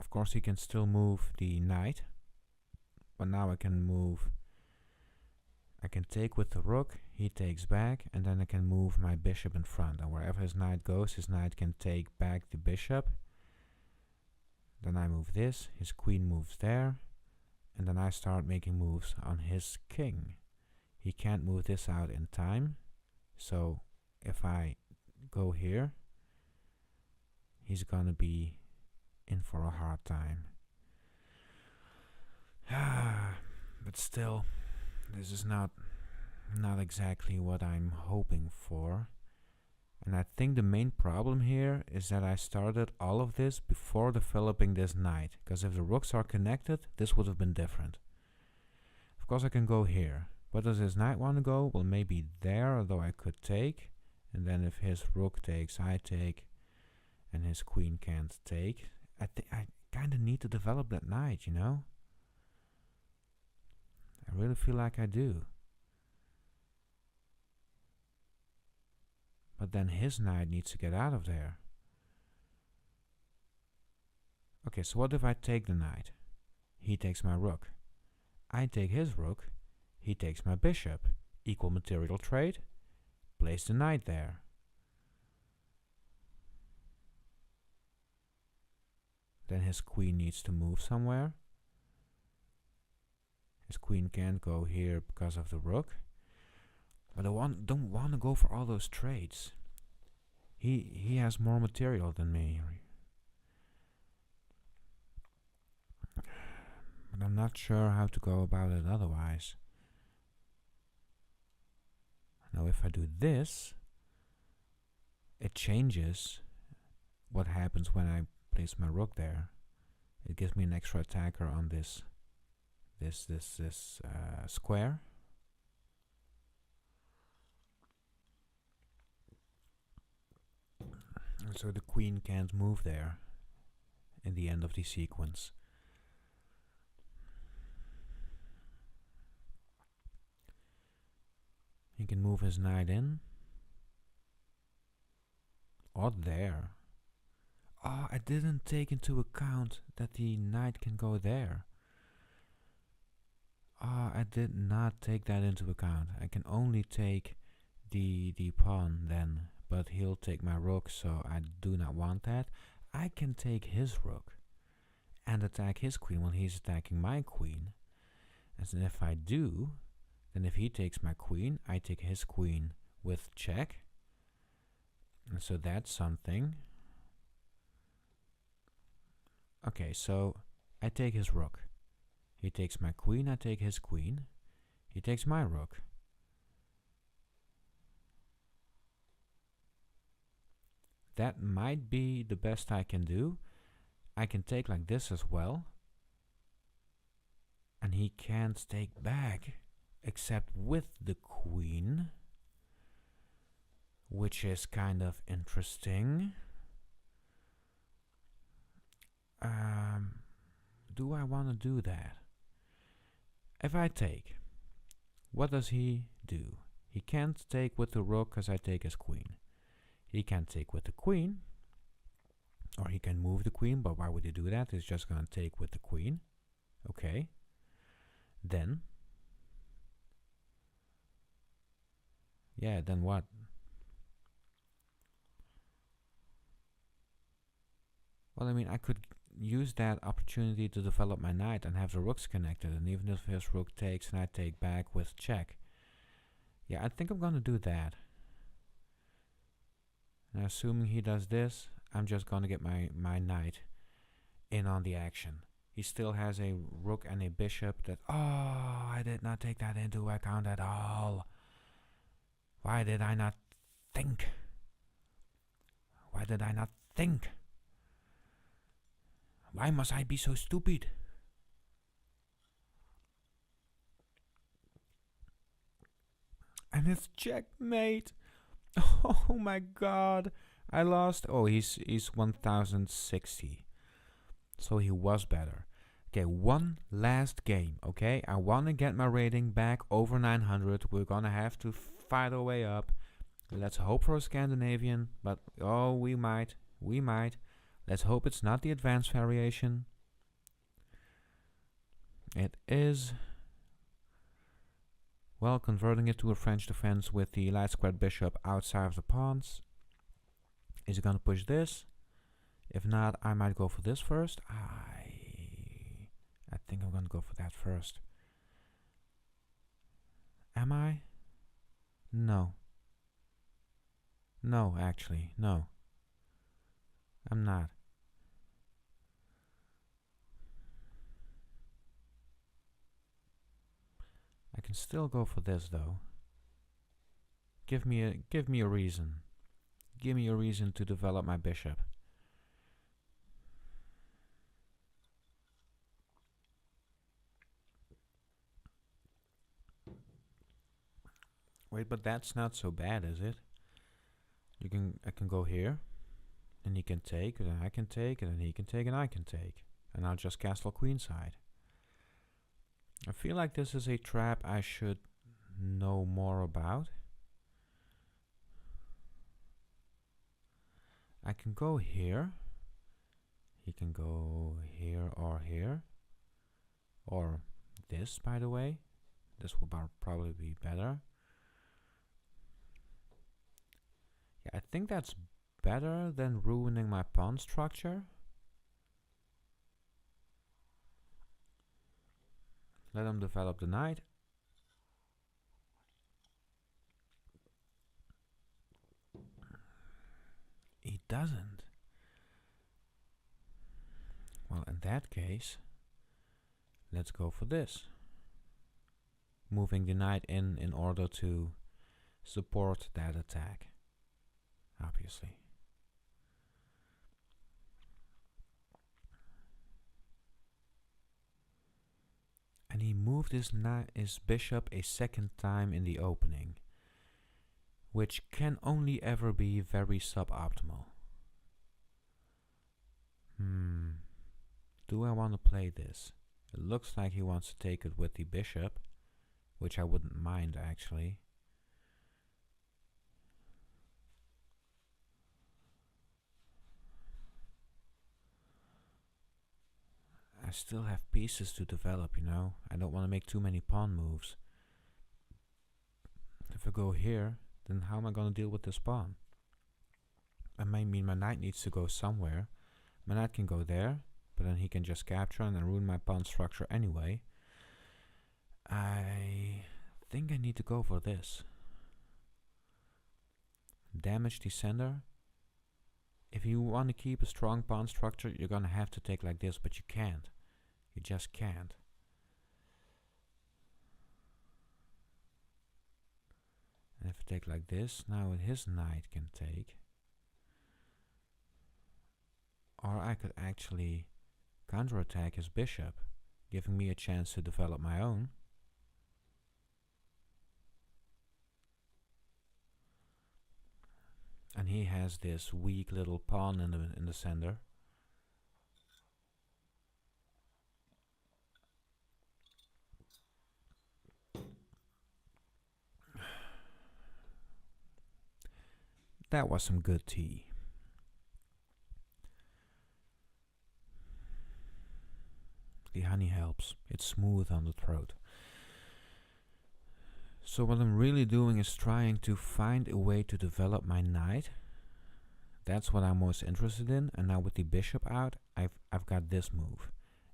Of course, he can still move the knight, but now I can take with the rook, he takes back, and then I can move my bishop in front, and wherever his knight goes, his knight can take back the bishop. Then I move this, his queen moves there, and then I start making moves on his king. He can't move this out in time, so if I go here, he's gonna be in for a hard time. But still, this is not exactly what I'm hoping for. And I think the main problem here is that I started all of this before developing this knight, because if the rooks are connected, this would have been different. Of course I can go here. Where does his knight want to go? Well, maybe there, although I could take. And then if his rook takes, I take. And his queen can't take. I kind of need to develop that knight, you know? I really feel like I do. But then his knight needs to get out of there. Okay, so what if I take the knight? He takes my rook. I take his rook. He takes my bishop. Equal material trade. Place the knight there. Then his queen needs to move somewhere. His queen can't go here because of the rook. But I don't want to go for all those trades. He has more material than me. But I'm not sure how to go about it otherwise. Now if I do this, it changes what happens when I place my rook there. It gives me an extra attacker on this square. And so the queen can't move there in the end of the sequence. He can move his knight in. Or there. Oh, I didn't take into account that the knight can go there. Ah, I did not take that into account. I can only take the pawn then, but he'll take my rook, so I do not want that. I can take his rook and attack his queen when he's attacking my queen. And if I do, then if he takes my queen, I take his queen with check. And so that's something. Okay, so I take his rook. He takes my queen, I take his queen. He takes my rook. That might be the best I can do. I can take like this as well. And he can't take back except with the queen, which is kind of interesting. Do I want to do that? If I take, what does he do? He can't take with the rook because I take his queen. He can't take with the queen, or he can move the queen, but why would he do that? He's just going to take with the queen. Okay. Then, yeah, then what? Well, I mean, I could use that opportunity to develop my knight and have the rooks connected, and even if his rook takes and I take back with check. Yeah, I think I'm gonna do that. And assuming he does this, I'm just gonna get my knight in on the action. He still has a rook and a bishop that, oh, I did not take that into account at all. Why did I not think? Why did I not think? Why must I be so stupid? And it's checkmate. Oh my god. I lost. Oh, he's 1060. So he was better. Okay, one last game, okay? I want to get my rating back over 900. We're gonna have to fight our way up. Let's hope for a Scandinavian, but oh, we might. Let's hope it's not the advanced variation. It is. Well, converting it to a French defense with the light squared bishop outside of the pawns. Is he gonna push this? If not, I might go for this first. I think I'm gonna go for that first. Am I? No. No, actually, no. I'm not. I can still go for this though. Give me a reason. Give me a reason to develop my bishop. Wait, but that's not so bad, is it? I can go here, and he can take, and I can take, and then he can take, and I can take. And I'll just castle queenside. I feel like this is a trap I should know more about. I can go here. He can go here or here. Or this, by the way. This will probably be better. Yeah, I think that's better than ruining my pawn structure. Let him develop the knight. He doesn't. Well, in that case, let's go for this. Moving the knight in order to support that attack, obviously. And he moved his bishop a second time in the opening, which can only ever be very suboptimal. Do I want to play this? It looks like he wants to take it with the bishop, which I wouldn't mind actually. I still have pieces to develop, you know. I don't want to make too many pawn moves. If I go here, then how am I going to deal with this pawn? It may mean my knight needs to go somewhere, My knight can go there, but then he can just capture and ruin my pawn structure anyway. I think I need to go for this. Damage descender. If you want to keep a strong pawn structure, you're gonna have to take like this, but you can't. You just can't. And if I take like this, now his knight can take. Or I could actually counterattack his bishop, giving me a chance to develop my own. And he has this weak little pawn in the center. That was some good tea. The honey helps. It's smooth on the throat. So what I'm really doing is trying to find a way to develop my knight. That's what I'm most interested in. And now with the bishop out, I've got this move.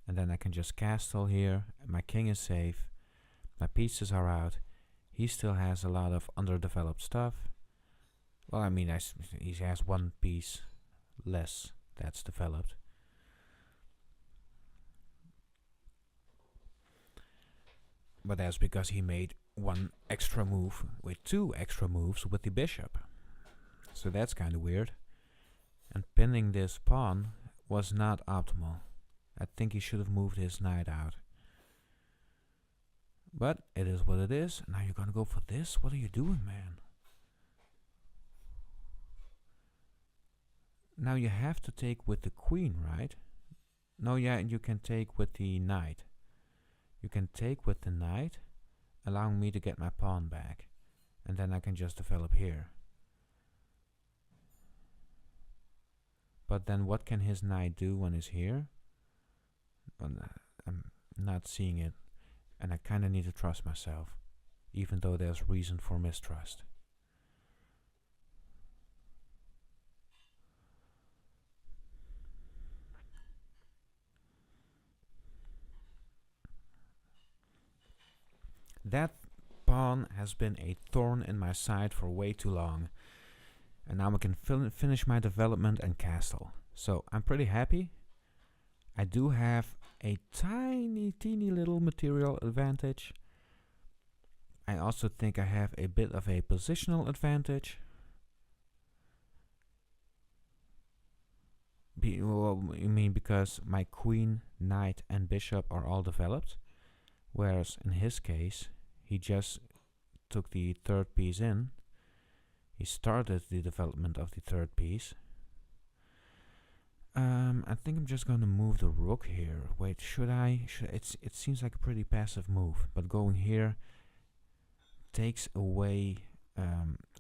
And then I can just castle here. My king is safe. My pieces are out. He still has a lot of underdeveloped stuff. Well, I mean, he has one piece less that's developed. But that's because he made one extra move with two extra moves with the bishop. So that's kind of weird. And pinning this pawn was not optimal. I think he should have moved his knight out. But it is what it is. Now you're gonna go for this? What are you doing, man? Now you have to take with the queen, right? No, yeah, you can take with the knight. You can take with the knight, allowing me to get my pawn back. And then I can just develop here. But then what can his knight do when he's here? Well, I'm not seeing it. And I kind of need to trust myself, even though there's reason for mistrust. That pawn has been a thorn in my side for way too long. And now I can finish my development and castle. So I'm pretty happy. I do have a teeny little material advantage. I also think I have a bit of a positional advantage. You mean because my queen, knight and bishop are all developed? Whereas in his case, he just took the third piece in. He started the development of the third piece. I think I'm just gonna move the rook here. Wait, should I? It seems like a pretty passive move, but going here takes away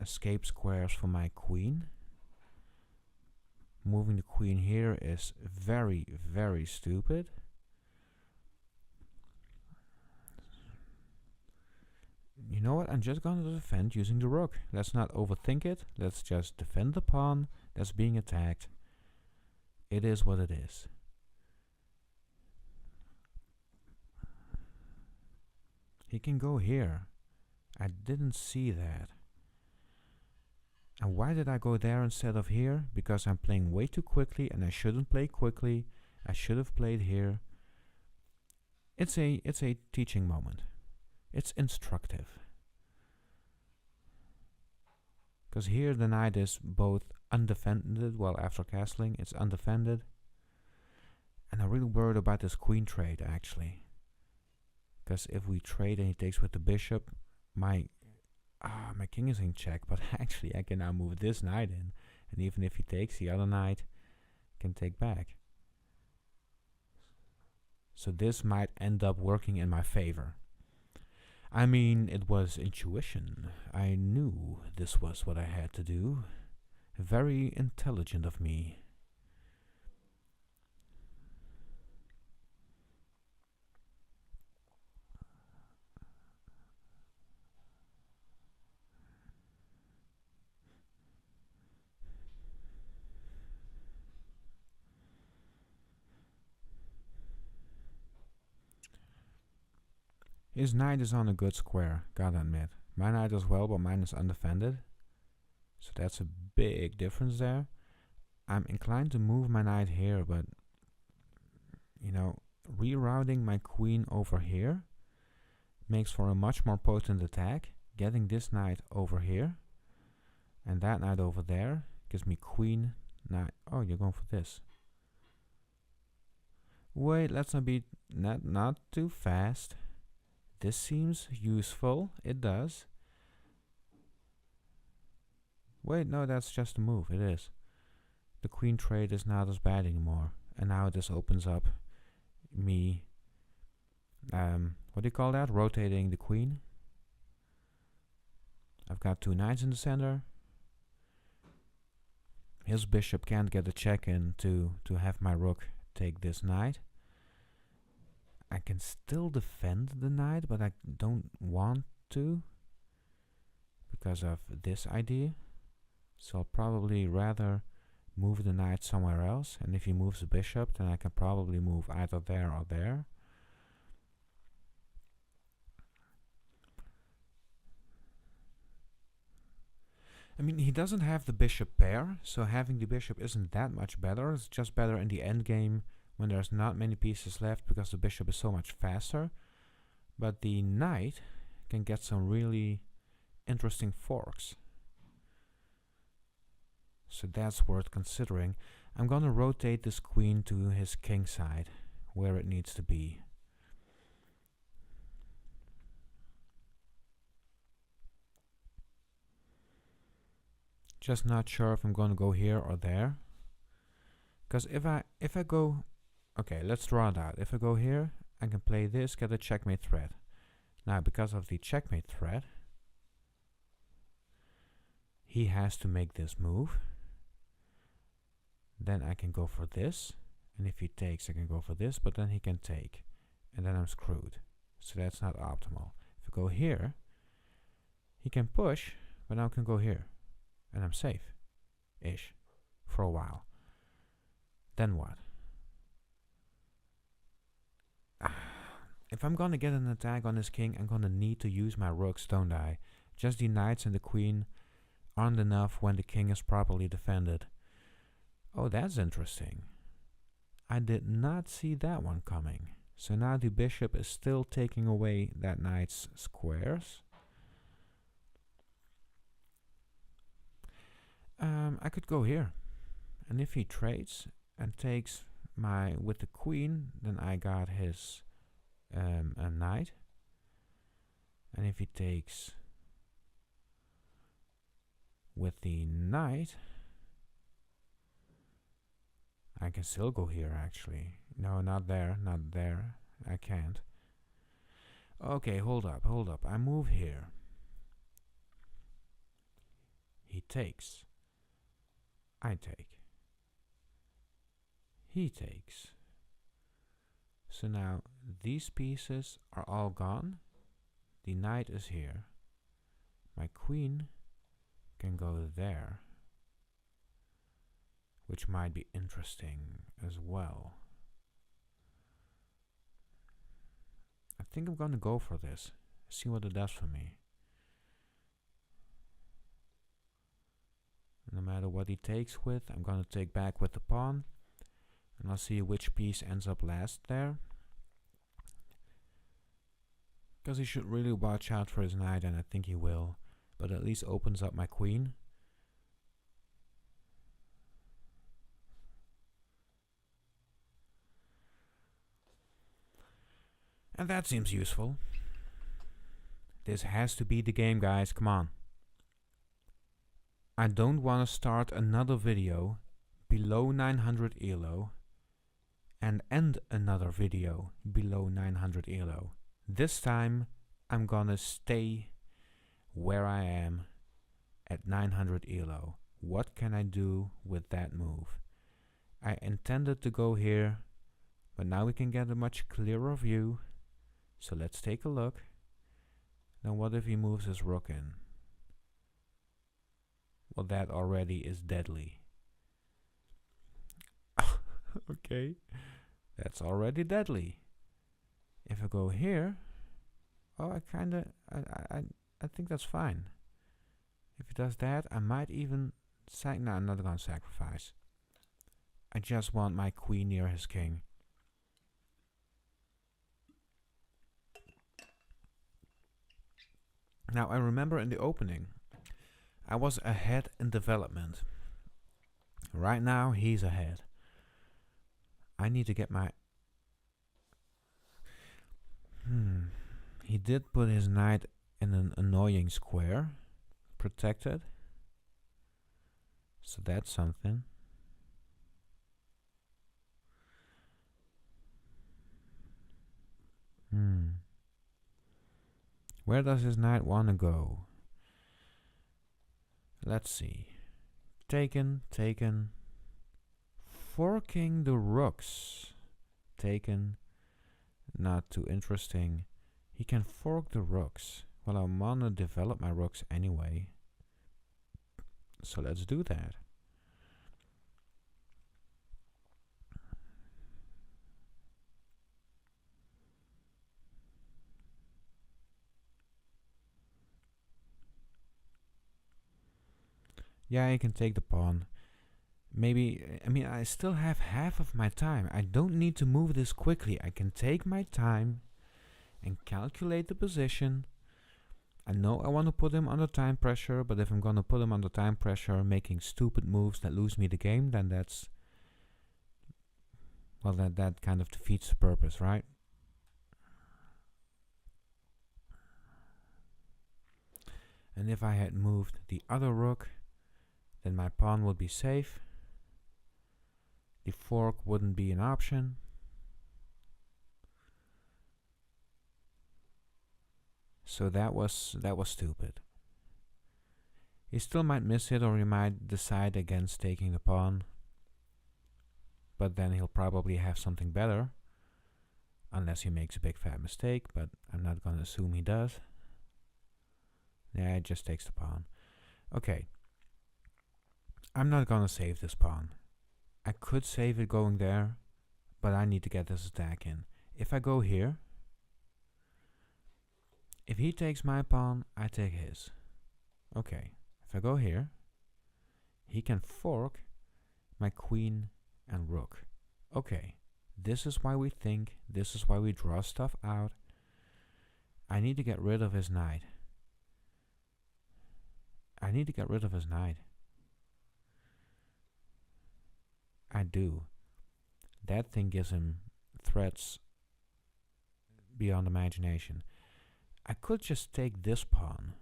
escape squares for my queen. Moving the queen here is very stupid. You know what? I'm just gonna defend using the rook. Let's not overthink it. Let's just defend the pawn that's being attacked. It is what it is. He can go here. I didn't see that. And why did I go there instead of here? Because I'm playing way too quickly and I shouldn't play quickly. I should have played here. It's a teaching moment. It's instructive. Because here the knight is both undefended, well, after castling it's undefended. And I'm really worried about this queen trade actually. Because if we trade and he takes with the bishop, my king is in check, but actually I can now move this knight in. And even if he takes, the other knight can take back. So this might end up working in my favor. I mean, it was intuition. I knew this was what I had to do. Very intelligent of me. His knight is on a good square, gotta admit. My knight as well, but mine is undefended. So that's a big difference there. I'm inclined to move my knight here, but you know, rerouting my queen over here makes for a much more potent attack. Getting this knight over here and that knight over there gives me queen, knight. Oh, you're going for this. Wait, let's not be not too fast. This seems useful. It does. Wait, no, that's just a move. It is. The queen trade is not as bad anymore. And now this opens up me, what do you call that? Rotating the queen. I've got two knights in the center. His bishop can't get a check in to have my rook take this knight. I can still defend the knight, but I don't want to because of this idea. So I'll probably rather move the knight somewhere else, and if he moves the bishop, then I can probably move either there or there. I mean, he doesn't have the bishop pair, so having the bishop isn't that much better. It's just better in the endgame when there's not many pieces left because the bishop is so much faster. But the knight can get some really interesting forks. So that's worth considering. I'm gonna rotate this queen to his king side, where it needs to be. Just not sure if I'm gonna go here or there. Because if I go, okay, let's draw it out. If I go here, I can play this, get a checkmate threat. Now, because of the checkmate threat, he has to make this move. Then I can go for this, and if he takes, I can go for this, but then he can take, and then I'm screwed. So that's not optimal. If I go here, he can push, but now I can go here, and I'm safe-ish for a while. Then what? If I'm gonna get an attack on this king, I'm gonna need to use my rooks, don't I? Just the knights and the queen aren't enough when the king is properly defended. Oh, that's interesting. I did not see that one coming. So now the bishop is still taking away that knight's squares. I could go here. And if he trades and takes my with the queen, then I got his a knight. And if he takes with the knight, I can still go here actually. No, not there, not there. I can't. Okay, hold up. I move here. He takes. I take. He takes. So now these pieces are all gone. The knight is here. My queen can go there, which might be interesting as well. I think I'm gonna go for this. See what it does for me. No matter what he takes with, I'm gonna take back with the pawn. And I'll see which piece ends up last there. Because he should really watch out for his knight, and I think he will. But at least opens up my queen. And that seems useful. This has to be the game, guys. Come on. I don't want to start another video below 900 ELO and end another video below 900 ELO. This time I'm gonna stay where I am at 900 ELO. What can I do with that move? I intended to go here, but now we can get a much clearer view. So let's take a look. Now what if he moves his rook in? Well, that already is deadly. Okay, that's already deadly. If I go here, Oh, I think that's fine. If he does that, I might even no, I'm not gonna sacrifice. I just want my queen near his king. Now, I remember in the opening, I was ahead in development. Right now, he's ahead. I need to get my... He did put his knight in an annoying square. Protected. So that's something. Where does his knight want to go? Let's see. Taken, taken. Forking the rooks. Taken. Not too interesting. He can fork the rooks. Well, I want to develop my rooks anyway. So let's do that. Yeah, I can take the pawn. Maybe, I mean, I still have half of my time. I don't need to move this quickly. I can take my time and calculate the position. I know I want to put him under time pressure, but if I'm going to put him under time pressure making stupid moves that lose me the game, then that's... Well, that kind of defeats the purpose, right? And if I had moved the other rook, then my pawn would be safe. The fork wouldn't be an option. So that was stupid. He still might miss it, or he might decide against taking the pawn. But then he'll probably have something better. Unless he makes a big fat mistake, but I'm not gonna assume he does. Yeah, it just takes the pawn. Okay. I'm not gonna save this pawn. I could save it going there, but I need to get this attack in. If I go here, if he takes my pawn, I take his. Okay, if I go here, he can fork my queen and rook. Okay, this is why we think, this is why we draw stuff out. I need to get rid of his knight. I need to get rid of his knight. I do. That thing gives him threats beyond imagination. I could just take this pawn.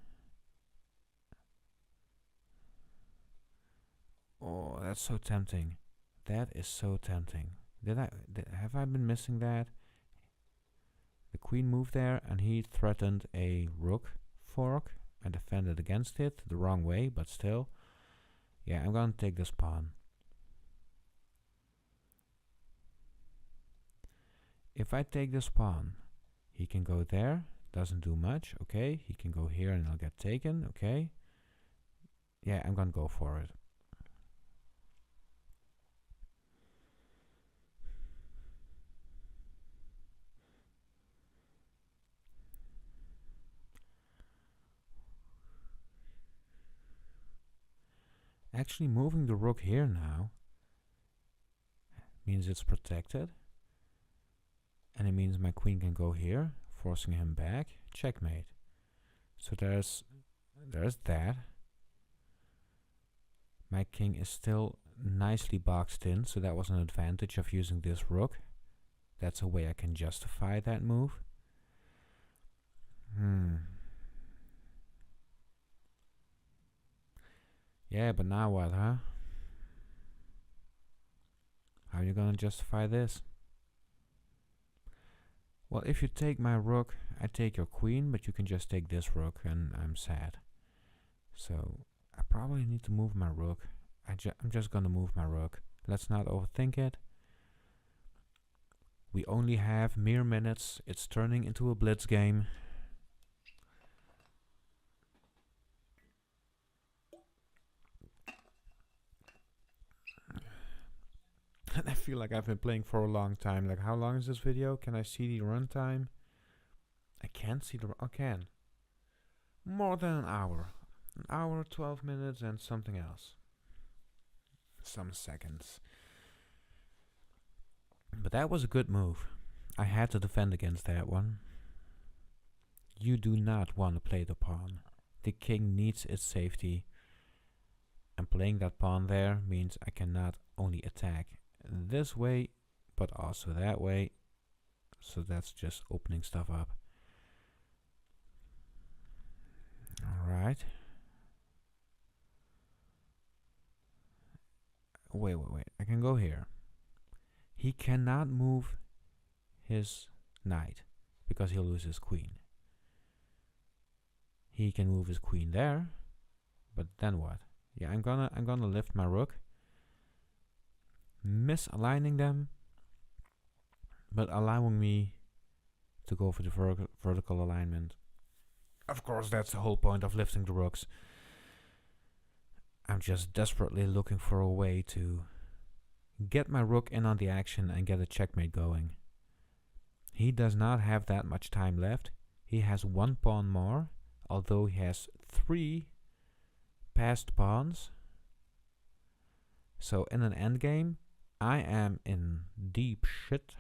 Oh, that's so tempting. That is so tempting. Have I been missing that? The queen moved there and he threatened a rook fork. I defended against it the wrong way, but still. Yeah, I'm gonna take this pawn. If I take this pawn, he can go there, doesn't do much, okay. He can go here and I'll get taken, okay. Yeah, I'm gonna go for it. Actually, moving the rook here now means it's protected. And it means my queen can go here, forcing him back. Checkmate. So there's that. My king is still nicely boxed in, so that was an advantage of using this rook. That's a way I can justify that move. Yeah, but now what, huh? How are you gonna justify this? Well, if you take my rook, I take your queen, but you can just take this rook and I'm sad. So I probably need to move my rook. I'm just gonna move my rook. Let's not overthink it. We only have mere minutes. It's turning into a blitz game. And I feel like I've been playing for a long time. Like, how long is this video? Can I see the runtime? I can't see the... I can. More than an hour. An hour, 12 minutes and something else. Some seconds. But that was a good move. I had to defend against that one. You do not want to play the pawn. The king needs its safety. And playing that pawn there means I cannot only attack this way, but also that way. So that's just opening stuff up. Alright. Wait. I can go here. He cannot move his knight because he'll lose his queen. He can move his queen there, but then what? Yeah, I'm gonna lift my rook, misaligning them, but allowing me to go for the vertical alignment. Of course, that's the whole point of lifting the rooks. I'm just desperately looking for a way to get my rook in on the action and get a checkmate going. He does not have that much time left. He has one pawn more, although he has 3 passed pawns. So in an endgame, I am in deep shit.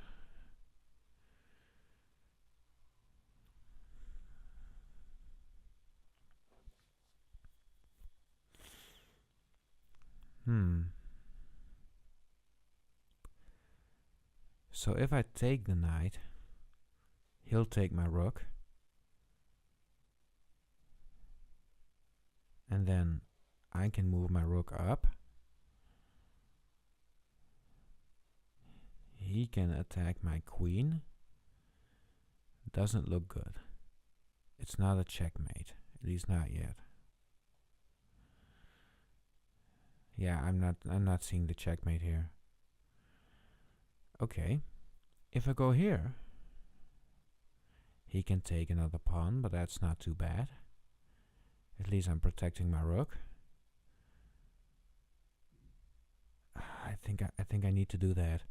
So if I take the knight, he'll take my rook. And then I can move my rook up. He can attack my queen. Doesn't look good. It's not a checkmate, at least not yet. Yeah, I'm not seeing the checkmate here. Okay. If I go here, he can take another pawn, but that's not too bad. At least I'm protecting my rook. I think I need to do that.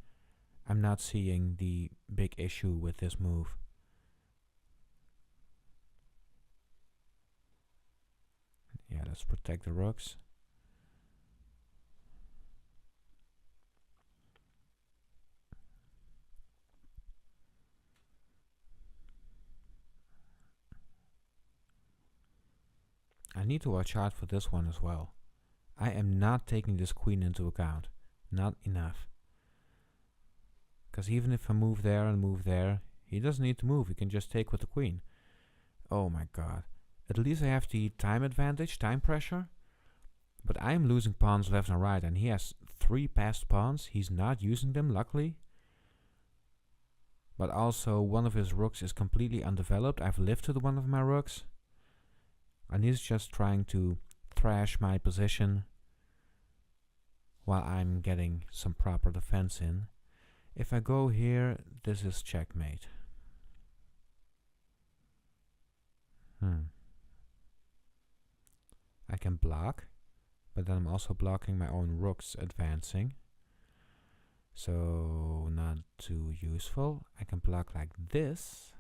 I'm not seeing the big issue with this move. Yeah, let's protect the rooks. I need to watch out for this one as well. I am not taking this queen into account. Not enough. Because even if I move there and move there, he doesn't need to move. He can just take with the queen. Oh my god. At least I have the time advantage, time pressure. But I'm losing pawns left and right, and he has 3 passed pawns. He's not using them, luckily. But also, one of his rooks is completely undeveloped. I've lifted one of my rooks. And he's just trying to thrash my position while I'm getting some proper defense in. If I go here, this is checkmate. I can block, but then I'm also blocking my own rooks advancing. So not too useful. I can block like this.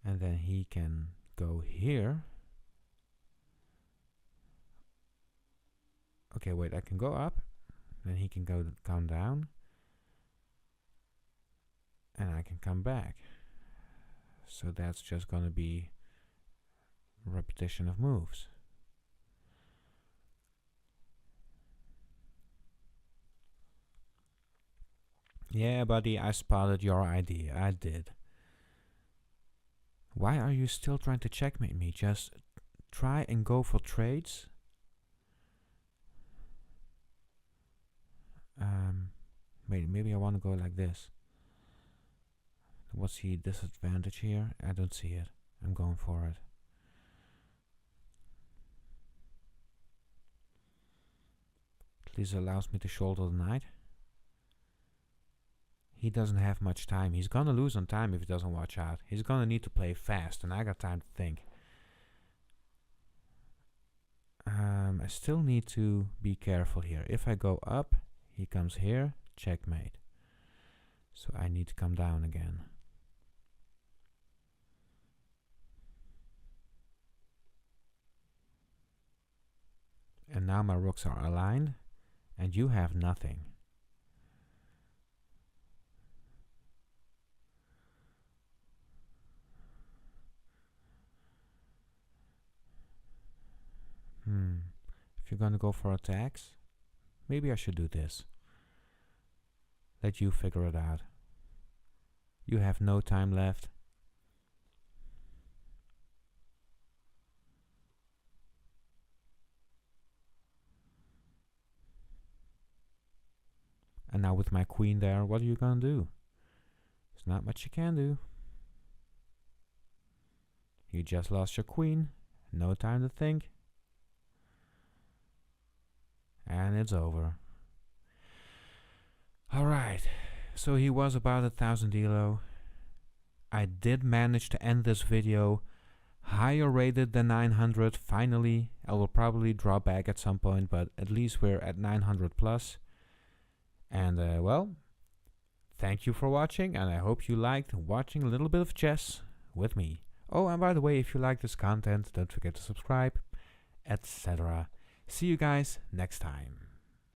And then he can go here. Okay, wait, I can go up. Then he can come down. And I can come back. So that's just going to be repetition of moves. Yeah, buddy, I spotted your idea. I did. Why are you still trying to checkmate me? Just try and go for trades. Wait, maybe I want to go like this. What's the disadvantage here? I don't see it. I'm going for it. At least it allows me to shoulder the knight. He doesn't have much time. He's gonna lose on time if he doesn't watch out. He's gonna need to play fast, and I got time to think. I still need to be careful here. If I go up, he comes here, checkmate. So I need to come down again. now my rooks are aligned, and you have nothing. If you're gonna go for attacks, maybe I should do this. Let you figure it out. You have no time left. And now with my queen there, what are you gonna do? There's not much you can do. You just lost your queen. No time to think. And it's over. Alright, so he was about 1000 elo. I did manage to end this video higher rated than 900 finally. I will probably draw back at some point, but at least we're at 900 plus. And well, thank you for watching, and I hope you liked watching a little bit of chess with me. Oh, and by the way, if you like this content, don't forget to subscribe, etc. See you guys next time.